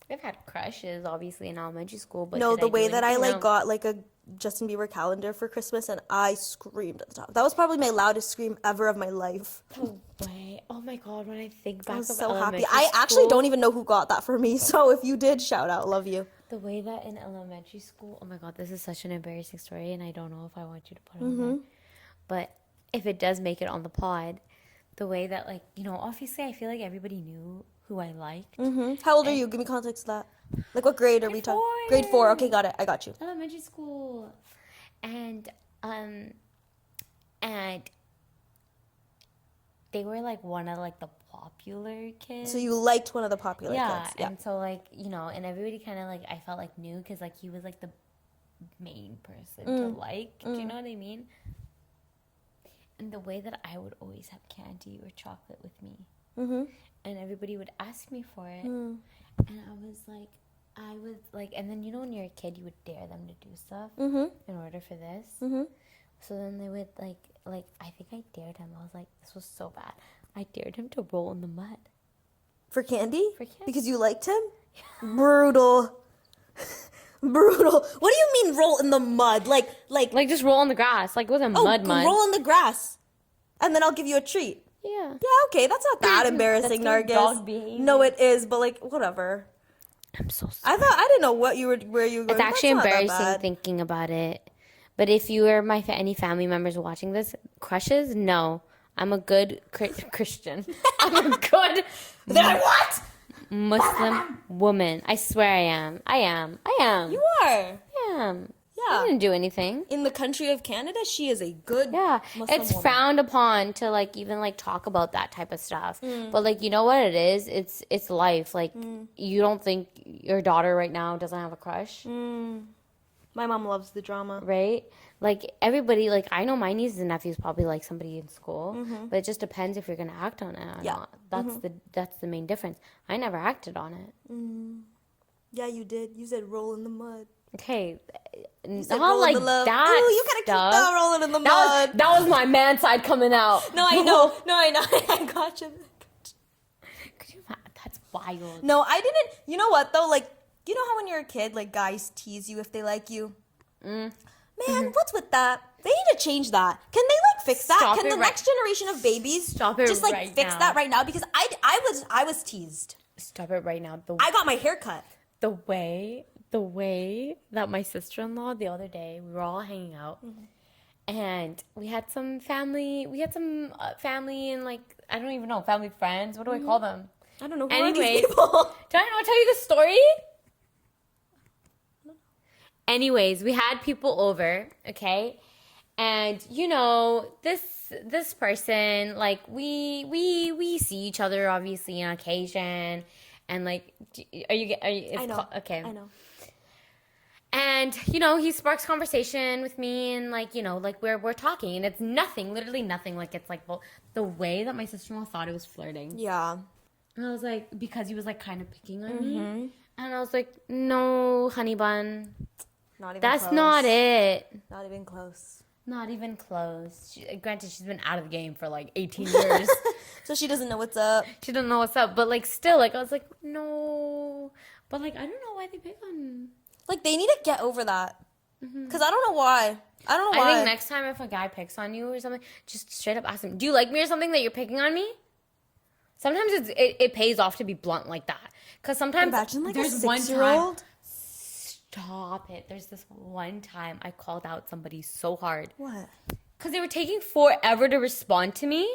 I've had crushes, obviously, in elementary school, but no, the way that I, like, else? got, like, a Justin Bieber calendar for Christmas, and I screamed at the top. That was probably my loudest scream ever of my life. No way. Oh my god, when I think back, I was of so happy. elementary I actually school, don't even know who got that for me, so if you did, shout out. Love you. the way that in elementary school, oh my god, this is such an embarrassing story, and I don't know if I want you to put it on there. But if it does make it on the pod, the way that, like, you know, obviously I feel like everybody knew who I liked. How old are you? Give me context of that. Like, what grade are we talking? Grade 4. Okay, got it. I got you. Elementary school. And they were, like, one of, like, the popular kids. So you liked one of the popular kids. Yeah, and so, like, you know, and everybody kind of, like, I felt like knew, because, like, he was, like, the main person to like. Do you know what I mean? And the way that I would always have candy or chocolate with me. And everybody would ask me for it. And I was like, and then, you know, when you're a kid, you would dare them to do stuff in order for this. So then they would, like, I think I dared him. I was like, this was so bad. I dared him to roll in the mud. For Candy? For Candy. Because you liked him? Brutal. Brutal. What do you mean roll in the mud? Like just roll on the grass. Like, with a mud. Roll in the grass. And then I'll give you a treat. Yeah. Yeah, okay. That's not that embarrassing, That's Nargis. dog behavior. No, it is, but like, whatever. I'm so sorry. I didn't know where you were going. It's actually That's not that embarrassing bad. thinking about it. But if you are any family members watching this, crushes, no. I'm a good Christian. I'm a good Then I what? Muslim woman. I swear I am. I am. You are. I am. Yeah. I didn't do anything. In the country of Canada, she is a good Muslim it's woman. frowned upon to like even like talk about that type of stuff. But like, you know what it is? It's life. Like you don't think your daughter right now doesn't have a crush, My mom loves the drama. right? Like everybody, like I know my nieces and nephews probably like somebody in school, but it just depends if you're gonna act on it or not. That's the main difference. I never acted on it. Yeah, you did. You said roll in the mud. Okay, said not roll in like the love. that. Ooh, you gotta keep that rolling in the mud. That was my man side coming out. No, I know. I know. I got you. Could you imagine? That's wild. No, I didn't. You know what, though? Like, you know how when you're a kid, like, guys tease you if they like you? Man, what's with that? They need to change that. Can they, like, fix that? Stop Can it the next generation of babies just, like, right fix now. that right now? Because I was teased. Stop it right now. I got my hair cut. The way that my sister-in-law the other day, we were all hanging out, and we had some family and like I don't even know, family friends. What do I call them? I don't know. Who Anyways, are these people? do I not tell you the story? Anyways, we had people over, okay, and you know this person, like we see each other obviously on occasion, and like are you? It's I know. Okay. I know. And, you know, he sparks conversation with me and, like, you know, like, we're talking. And it's nothing, literally nothing. Like, it's, like, well, the way that my sister-in-law thought it was flirting. Yeah. And I was, like, because he was, like, kind of picking on me. And I was, like, no, honey bun. Not even That's close. not it. Not even close. Not even close. Granted, she's been out of the game for, like, 18 years. So she doesn't know what's up. She doesn't know what's up. But, like, still, like, I was, like, no. But, like, I don't know why they pick on. Like, they need to get over that. Because I don't know why. I think next time if a guy picks on you or something, just straight up ask him, do you like me or something that you're picking on me? Sometimes it pays off to be blunt like that. Because sometimes Imagine, like, there's a 6-year-old. Stop it. There's this one time I called out somebody so hard. What? Because they were taking forever to respond to me.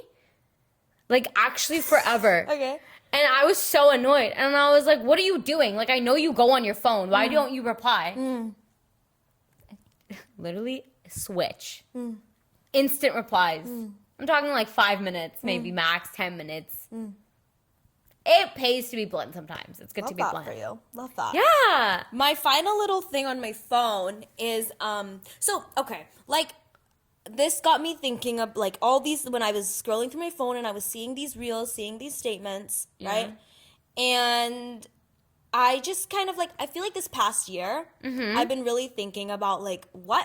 Like, actually forever. Okay. And I was so annoyed. And I was like, what are you doing? Like, I know you go on your phone. Why don't you reply? Literally, switch. Instant replies. I'm talking like 5 minutes, maybe max 10 minutes. It pays to be blunt sometimes. It's good to be blunt. For you. Love that. Yeah. My final little thing on my phone is, like, this got me thinking of, like, all these, when I was scrolling through my phone and I was seeing these reels, seeing these statements, right? And I just kind of, like, I feel like this past year, I've been really thinking about, like, how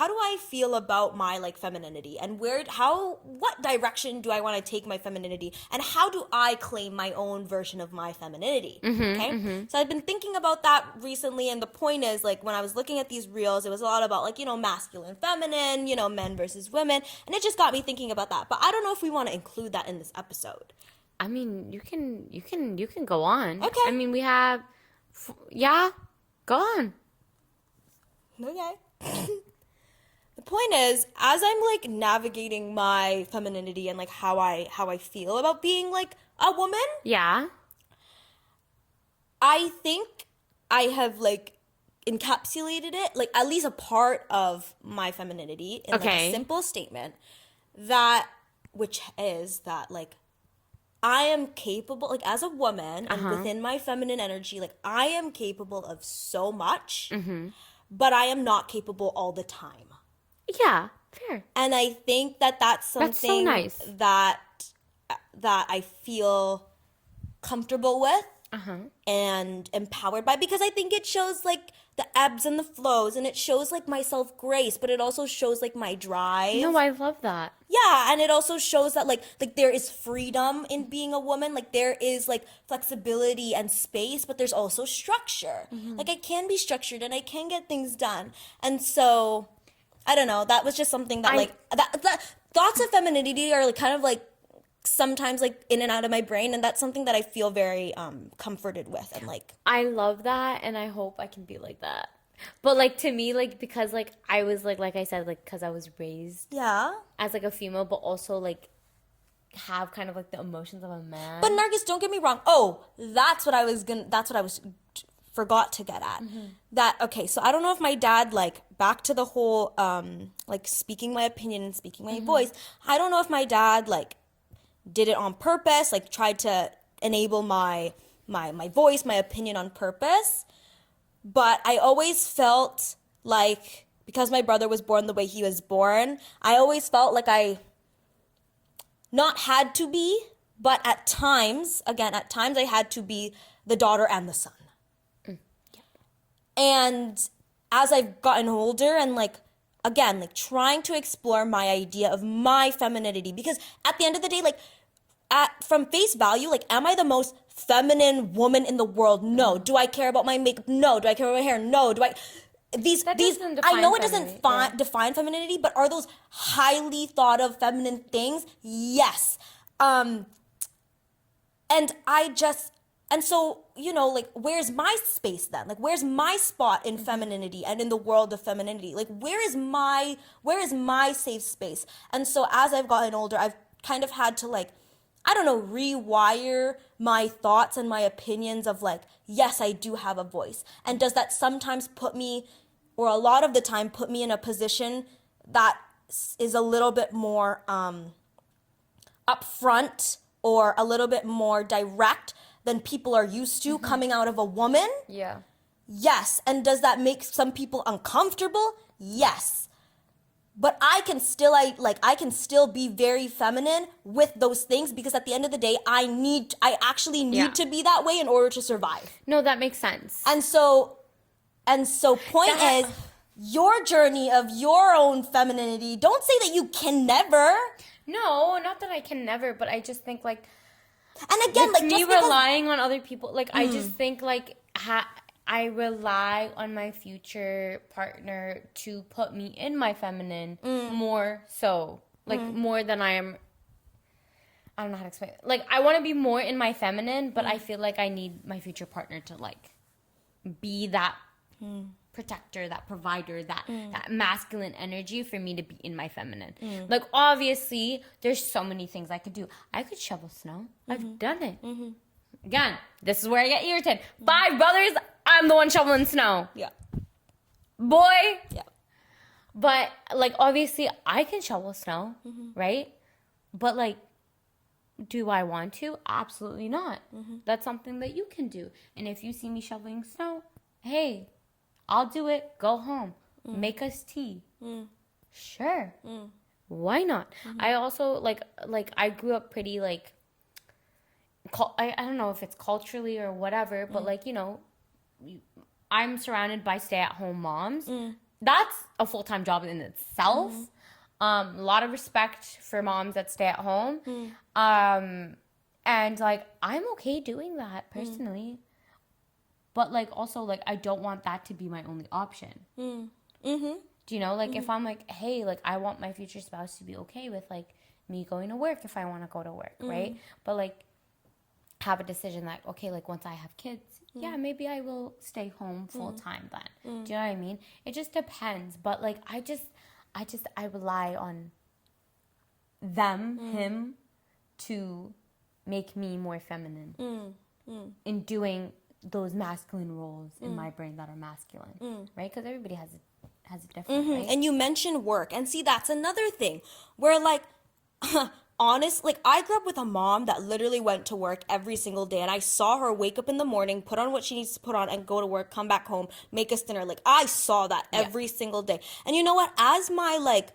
do I feel about my, like, femininity, and what direction do I want to take my femininity, and how do I claim my own version of my femininity, okay? So I've been thinking about that recently, and the point is, like, when I was looking at these reels, it was a lot about, like, you know, masculine, feminine, you know, men versus women, and it just got me thinking about that, but I don't know if we want to include that in this episode. I mean, you can go on. Okay. I mean, we have, go on. Okay. The point is, as I'm, like, navigating my femininity and, like, how I feel about being, like, a woman, Yeah. I think I have, like, encapsulated it, like, at least a part of my femininity in, like, a simple statement which is that, like, I am capable, like, as a woman and within my feminine energy, like, I am capable of so much, but I am not capable all the time. Yeah, fair. And I think that's something so nice. that I feel comfortable with. and empowered by, because I think it shows like the ebbs and the flows, and it shows like my self-grace, but it also shows like my drive. No, I love that. Yeah, and it also shows that like there is freedom in being a woman, like there is like flexibility and space, but there's also structure. Like I can be structured and I can get things done. And so I don't know, that was just something that that thoughts of femininity are like kind of like sometimes like in and out of my brain, and that's something that I feel very comforted with, and like I love that, and I hope I can be like that. But like to me, like because like I was like I said, like because I was raised as like a female, but also like have kind of like the emotions of a man. But Nargis, don't get me wrong. That's what I was forgot to get at. That okay, so I don't know if my dad, like back to the whole like speaking my opinion and speaking my voice, I don't know if my dad like did it on purpose, like tried to enable my voice, my opinion on purpose. But I always felt like, because my brother was born the way he was born, I always felt like I not had to be, but at times I had to be the daughter and the son. And as I've gotten older and like, again, like trying to explore my idea of my femininity, because at the end of the day, like from face value, like, am I the most feminine woman in the world? No. Do I care about my makeup? No. Do I care about my hair? No. Do I? These I know it doesn't define femininity, but are those highly thought of feminine things? Yes. And so, you know, like, where's my space then? Like, where's my spot in femininity and in the world of femininity? Like, where is my safe space? And so as I've gotten older, I've kind of had to, like, I don't know, rewire my thoughts and my opinions of, like, yes, I do have a voice. And does that sometimes put me, or a lot of the time put me in a position that is a little bit more upfront or a little bit more direct than people are used to coming out of a woman? Yeah. Yes. And does that make some people uncomfortable? Yes. But I can still be very feminine with those things, because at the end of the day, I actually need to be that way in order to survive. No, that makes sense. And so point is, your journey of your own femininity, don't say that you can never. No, not that I can never, but I just think like, and again, like, me relying on other people, like I just think like I rely on my future partner to put me in my feminine more so, like more than I am. I don't know how to explain it. Like, I want to be more in my feminine, but I feel like I need my future partner to like be that protector, that provider, that masculine energy for me to be in my feminine. Like, obviously, there's so many things I could do. I could shovel snow. I've done it. Again, this is where I get irritated. 5 brothers, I'm the one shoveling snow. Yeah. Boy. Yeah. But, like, obviously, I can shovel snow, right? But, like, do I want to? Absolutely not. That's something that you can do. And if you see me shoveling snow, hey, I'll do it. Go home. Make us tea. Sure. Why not? I also, like I grew up pretty, like, I don't know if it's culturally or whatever, but, like, you know, I'm surrounded by stay-at-home moms. That's a full-time job in itself. A lot of respect for moms that stay at home. And, like, I'm okay doing that personally. But, like, also, like, I don't want that to be my only option. Do you know? Like, if I'm like, hey, like, I want my future spouse to be okay with, like, me going to work if I want to go to work, right? But, like, have a decision that, okay, like, once I have kids, yeah, maybe I will stay home full time then. Do you know what I mean? It just depends. But, like, I rely on him, to make me more feminine in doing those masculine roles in my brain that are masculine, right? Because everybody has a different, right? And you mentioned work, and see, that's another thing where, like, honest, like, I grew up with a mom that literally went to work every single day, and I saw her wake up in the morning, put on what she needs to put on, and go to work, come back home, make us dinner. Like, I saw that every single day. And you know what? As my, like,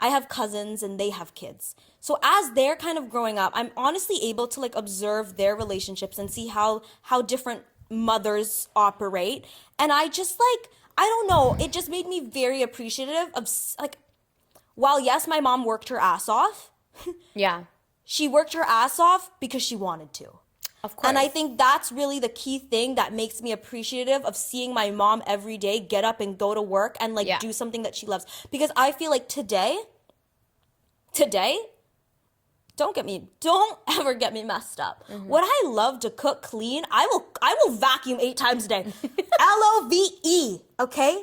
I have cousins and they have kids. So as they're kind of growing up, I'm honestly able to like observe their relationships and see how different mothers operate. And I just like, I don't know, it just made me very appreciative of like, while yes, my mom worked her ass off. Yeah. She worked her ass off because she wanted to. Of course. And I think that's really the key thing that makes me appreciative of seeing my mom every day get up and go to work and like do something that she loves. Because I feel like today, don't ever get me messed up. Would I love to cook clean? I will vacuum 8 times a day. LOVE, okay?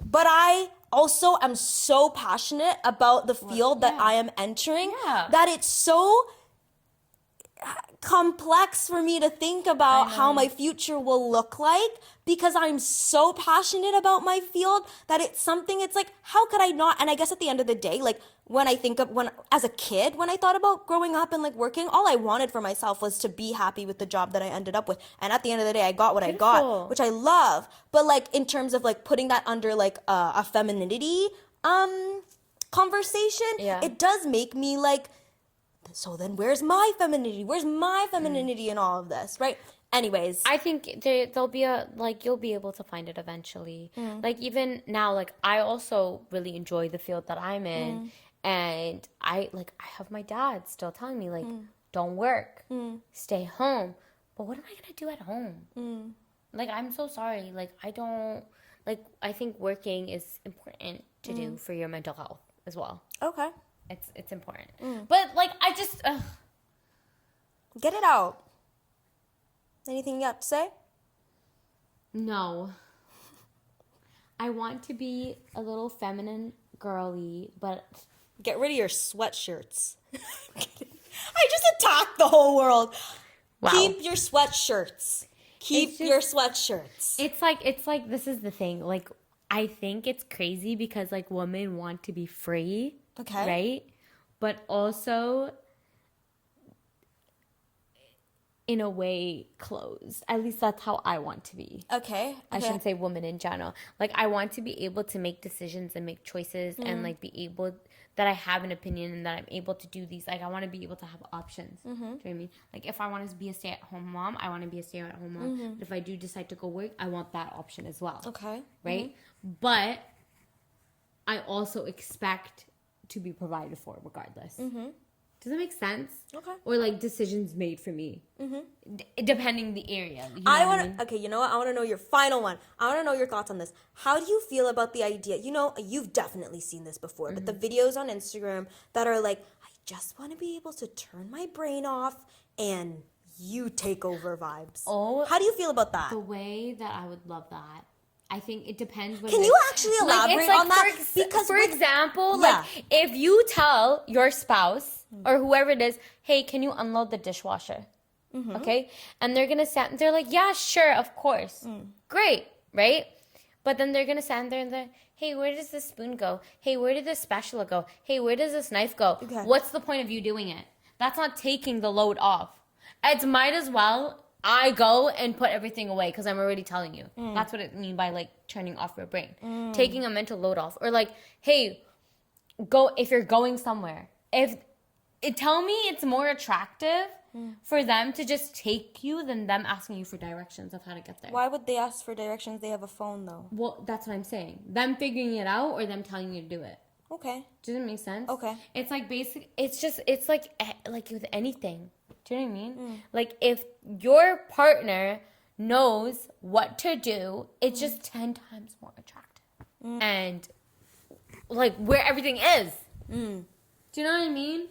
But I also am so passionate about the field that I am entering that it's so complex for me to think about how my future will look like, because I'm so passionate about my field that it's something, it's like, how could I not? And I guess at the end of the day, like when I think of as a kid, when I thought about growing up and like working, all I wanted for myself was to be happy with the job that I ended up with. And at the end of the day, I got what I got, which I love. But like in terms of like putting that under like a femininity conversation, it does make me like, so then where's my femininity? Where's my femininity in all of this, right? Anyways. I think there'll be you'll be able to find it eventually. Like even now, like I also really enjoy the field that I'm in. And I have my dad still telling me like, don't work, stay home. But what am I going to do at home? Like, I'm so sorry. Like, I think working is important to do for your mental health as well. Okay. It's important. But like, I just get it out. Anything you have to say? No. I want to be a little feminine girly, but get rid of your sweatshirts. I just attacked the whole world. Wow. Keep your sweatshirts. Keep your sweatshirts. It's like this is the thing. Like, I think it's crazy because like women want to be free. Okay. Right? But also in a way closed. At least that's how I want to be. Okay. I shouldn't say women in general. Like, I want to be able to make decisions and make choices and like be able that I have an opinion and that I'm able to do these. Like, I want to be able to have options. Do you know what I mean? Like, if I want to be a stay-at-home mom, I want to be a stay-at-home mom. But if I do decide to go work, I want that option as well. Okay. Right? But I also expect to be provided for regardless. Does that make sense? Okay. Or like decisions made for me, depending the area. You know Okay, you know what? I want to know your final one. I want to know your thoughts on this. How do you feel about the idea? You know, you've definitely seen this before, but the videos on Instagram that are like, I just want to be able to turn my brain off and you take over vibes. Oh, how do you feel about that? The way that I would love that. I think it depends. Can you actually elaborate on that? Because for example, like if you tell your spouse or whoever it is, hey, can you unload the dishwasher? Okay? And they're going to stand, they're like, yeah, sure, of course. Great, right? But then they're going to stand there and they're, hey, where does this spoon go? Hey, where did this spatula go? Hey, where does this knife go? Okay. What's the point of you doing it? That's not taking the load off. It's might as well I go and put everything away because I'm already telling you. That's what I mean by like turning off your brain. Taking a mental load off. Or like, hey, go if you're going somewhere. Tell me it's more attractive for them to just take you than them asking you for directions of how to get there. Why would they ask for directions? They have a phone though. Well, that's what I'm saying. Them figuring it out or them telling you to do it. Okay. Does it make sense? Okay. It's like it's like with anything. Do you know what I mean? Like if your partner knows what to do, it's just 10 times more attractive. And like where everything is. Do you know what I mean?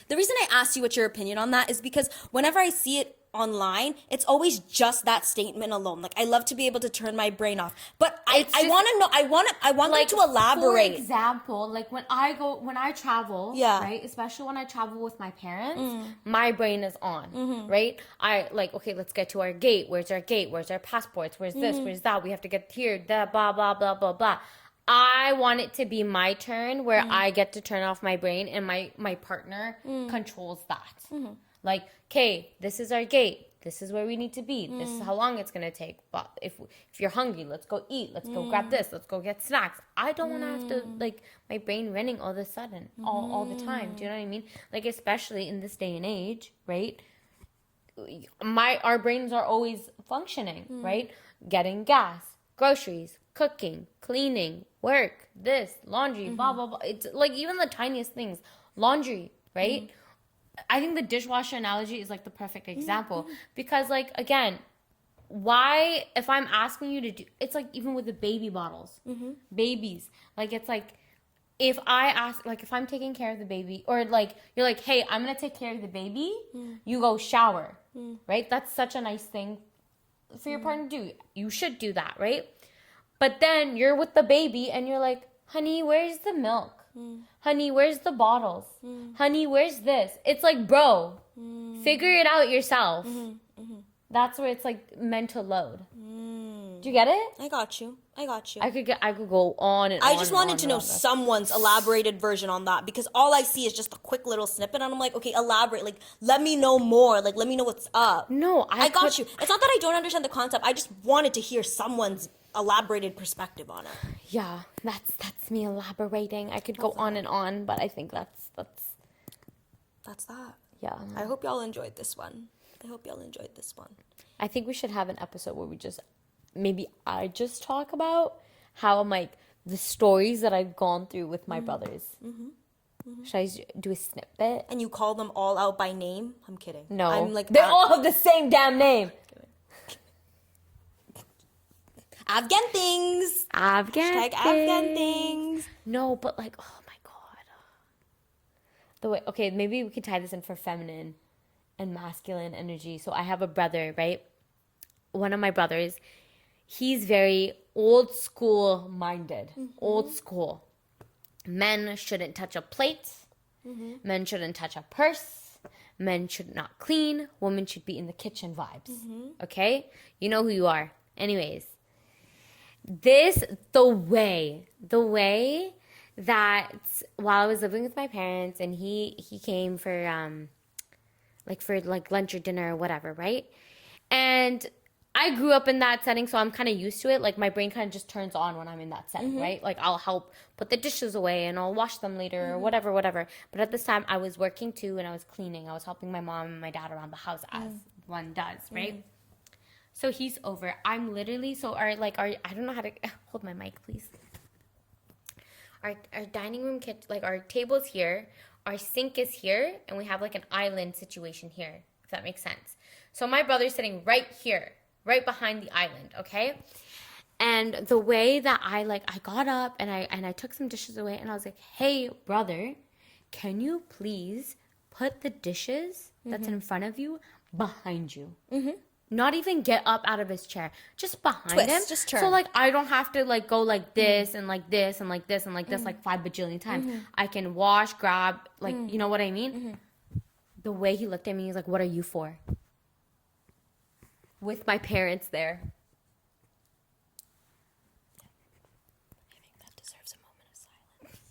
The reason I asked you what your opinion on that is because whenever I see it online, it's always just that statement alone. Like I love to be able to turn my brain off, but I want to know. I want like, them to elaborate. For example, like when I travel, right? Especially when I travel with my parents, my brain is on, right? I like, okay, let's get to our gate. Where's our gate? Where's our passports? Where's this? Where's that? We have to get here. That blah blah blah blah blah. I want it to be my turn where I get to turn off my brain and my partner controls that. Like, okay, this is our gate. this is where we need to be. This is how long it's going to take. But if you're hungry, let's go eat. Let's go grab this. Let's go get snacks. I don't want to have to, like, my brain running all of a sudden, all the time. Do you know what I mean? Like, especially in this day and age, right? Our brains are always functioning, right? Getting gas, groceries, cooking, cleaning, work, this, laundry, blah, blah, blah. It's like even the tiniest things. Laundry, right? I think the dishwasher analogy is like the perfect example because, like, again, why, if I'm asking you to do, it's like even with the baby bottles, babies, like, it's like, if I ask, like, if I'm taking care of the baby, or like, you're like, hey, I'm going to take care of the baby, you go shower, right? That's such a nice thing for your partner to do. You should do that, right? But then you're with the baby and you're like, honey, where's the milk? Honey, where's the bottles? Honey, where's this? It's like, bro, figure it out yourself. That's where it's like mental load. Do you get it? I got you. I could go on and on. I just wanted to know someone's elaborated version on that, because all I see is just a quick little snippet, and I'm like, okay, elaborate. Like, let me know more. Like, let me know what's up. No, I got you. It's not that I don't understand the concept. I just wanted to hear someone's elaborated perspective on it. Yeah, that's me elaborating. I could go on and on, but I think that's that. Yeah. I hope y'all enjoyed this one. I think we should have an episode where I just talk about how I'm like the stories that I've gone through with my brothers. Should I do a snippet? And you call them all out by name? I'm kidding. No, I'm like, they all have the same damn name. Afghan things. Hashtag Afghan things. No, but like, oh my god. The way, okay, maybe we could tie this in for feminine and masculine energy. So I have a brother, right? One of my brothers, he's very old school minded. Old school. Men shouldn't touch a plate. Men shouldn't touch a purse. Men should not clean. Women should be in the kitchen vibes. Okay? You know who you are. Anyways. The way that while I was living with my parents and he came for lunch or dinner or whatever, right? And I grew up in that setting, so I'm kind of used to it. Like, my brain kind of just turns on when I'm in that setting, right? Like, I'll help put the dishes away and I'll wash them later or whatever. But at this time, I was working too and I was cleaning. I was helping my mom and my dad around the house as one does, right? So he's over. I'm literally, I don't know how to, hold my mic, please. Our dining room kitchen, like, our table's here, our sink is here, and we have like an island situation here, if that makes sense. So my brother's sitting right here, right behind the island, okay? And the way that I got up and I took some dishes away and I was like, hey, brother, can you please put the dishes that's in front of you behind you? Not even get up out of his chair, just behind him. Just turn. So like I don't have to like go like this and like this and like this and like this like 5 bajillion times. I can wash, grab, like you know what I mean? The way he looked at me, he's like, "What are you for?" With my parents there. I think that deserves a moment of silence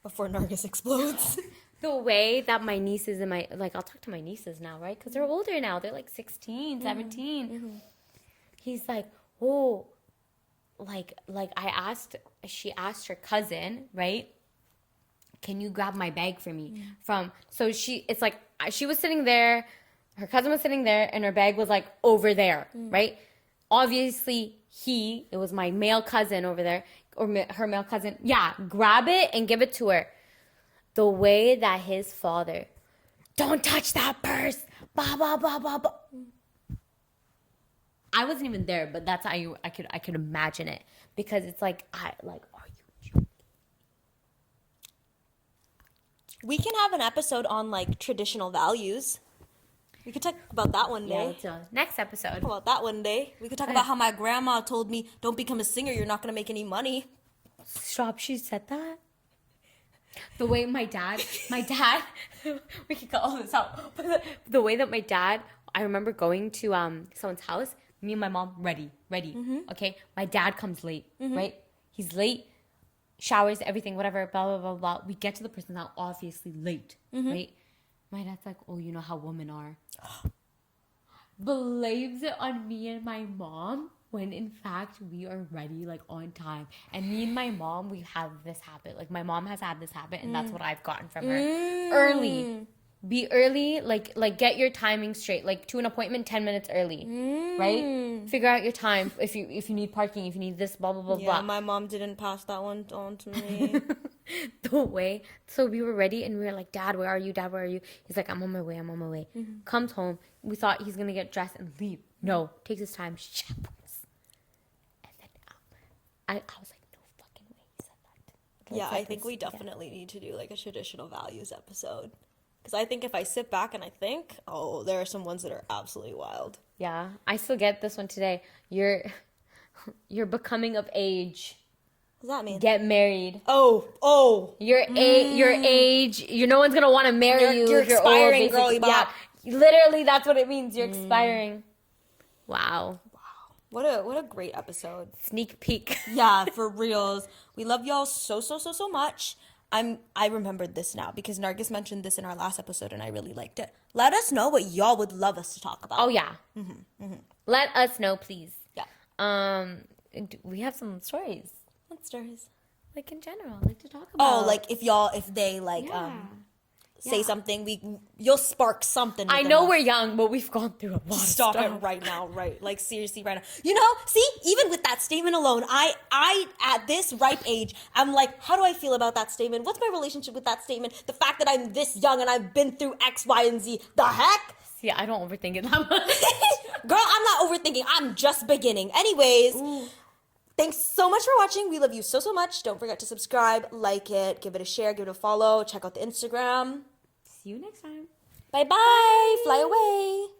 before Nargis explodes. The way that my nieces and I'll talk to my nieces now, right? Because they're older now. They're like 16, 17. He's like, oh, she asked her cousin, right? Can you grab my bag for me? She was sitting there, her cousin was sitting there, and her bag was like over there, right? Obviously, it was my male cousin over there, or her male cousin. Yeah, grab it and give it to her. The way that his father, don't touch that purse, blah, blah, blah, blah, blah. I wasn't even there, but that's how I could imagine it. Because it's like, are you joking? We can have an episode on like traditional values. We could talk about that one day. Yeah, next episode. Talk about that one day. We could talk about how my grandma told me, don't become a singer, you're not going to make any money. Stop, she said that? The way my dad, we could cut all this out. But the way that my dad, I remember going to someone's house, me and my mom, ready. Okay, my dad comes late, right? He's late, showers, everything, whatever, blah, blah, blah, blah. We get to the person now, obviously late, right? My dad's like, oh, you know how women are. blames it on me and my mom when in fact we are ready, like on time. And me and my mom, we have this habit. Like my mom has had this habit, and that's what I've gotten from her. Early. Be early, like get your timing straight. Like to an appointment, 10 minutes early, right? Figure out your time. If you need parking, if you need this, blah blah blah blah. Yeah, my mom didn't pass that one on to me. The way. So we were ready, and we were like, Dad, where are you? Dad, where are you? He's like, I'm on my way. Comes home. We thought he's gonna get dressed and leave. No, takes his time. And then I was like, no fucking way he said that. Yeah, I think we definitely need to do like a traditional values episode. Because I think if I sit back and I think, there are some ones that are absolutely wild. Yeah, I still get this one today. You're becoming of age. What does that mean? Get married. Your age. No one's gonna want to marry you. You're expiring, old, girl. Yeah, literally, that's what it means. You're expiring. Wow. What a great episode. Sneak peek. Yeah, for reals. We love y'all so much. I remembered this now because Nargis mentioned this in our last episode and I really liked it. Let us know what y'all would love us to talk about. Oh yeah. Let us know, please. Yeah. We have some stories. What stories? Like in general, like to talk about. Like if they like say something, you'll spark something. I know we're young, but we've gone through a lot of Stop stuff. it right now, right? Like seriously right now. See, even with that statement alone, I at this ripe age, I'm like, how do I feel about that statement? What's my relationship with that statement? The fact that I'm this young and I've been through X, Y, and Z. The heck? See, I don't overthink it that much. Girl, I'm not overthinking. I'm just beginning. Anyways, thanks so much for watching. We love you so much. Don't forget to subscribe, like it, give it a share, give it a follow. Check out the Instagram. See you next time. Bye-bye. Fly away.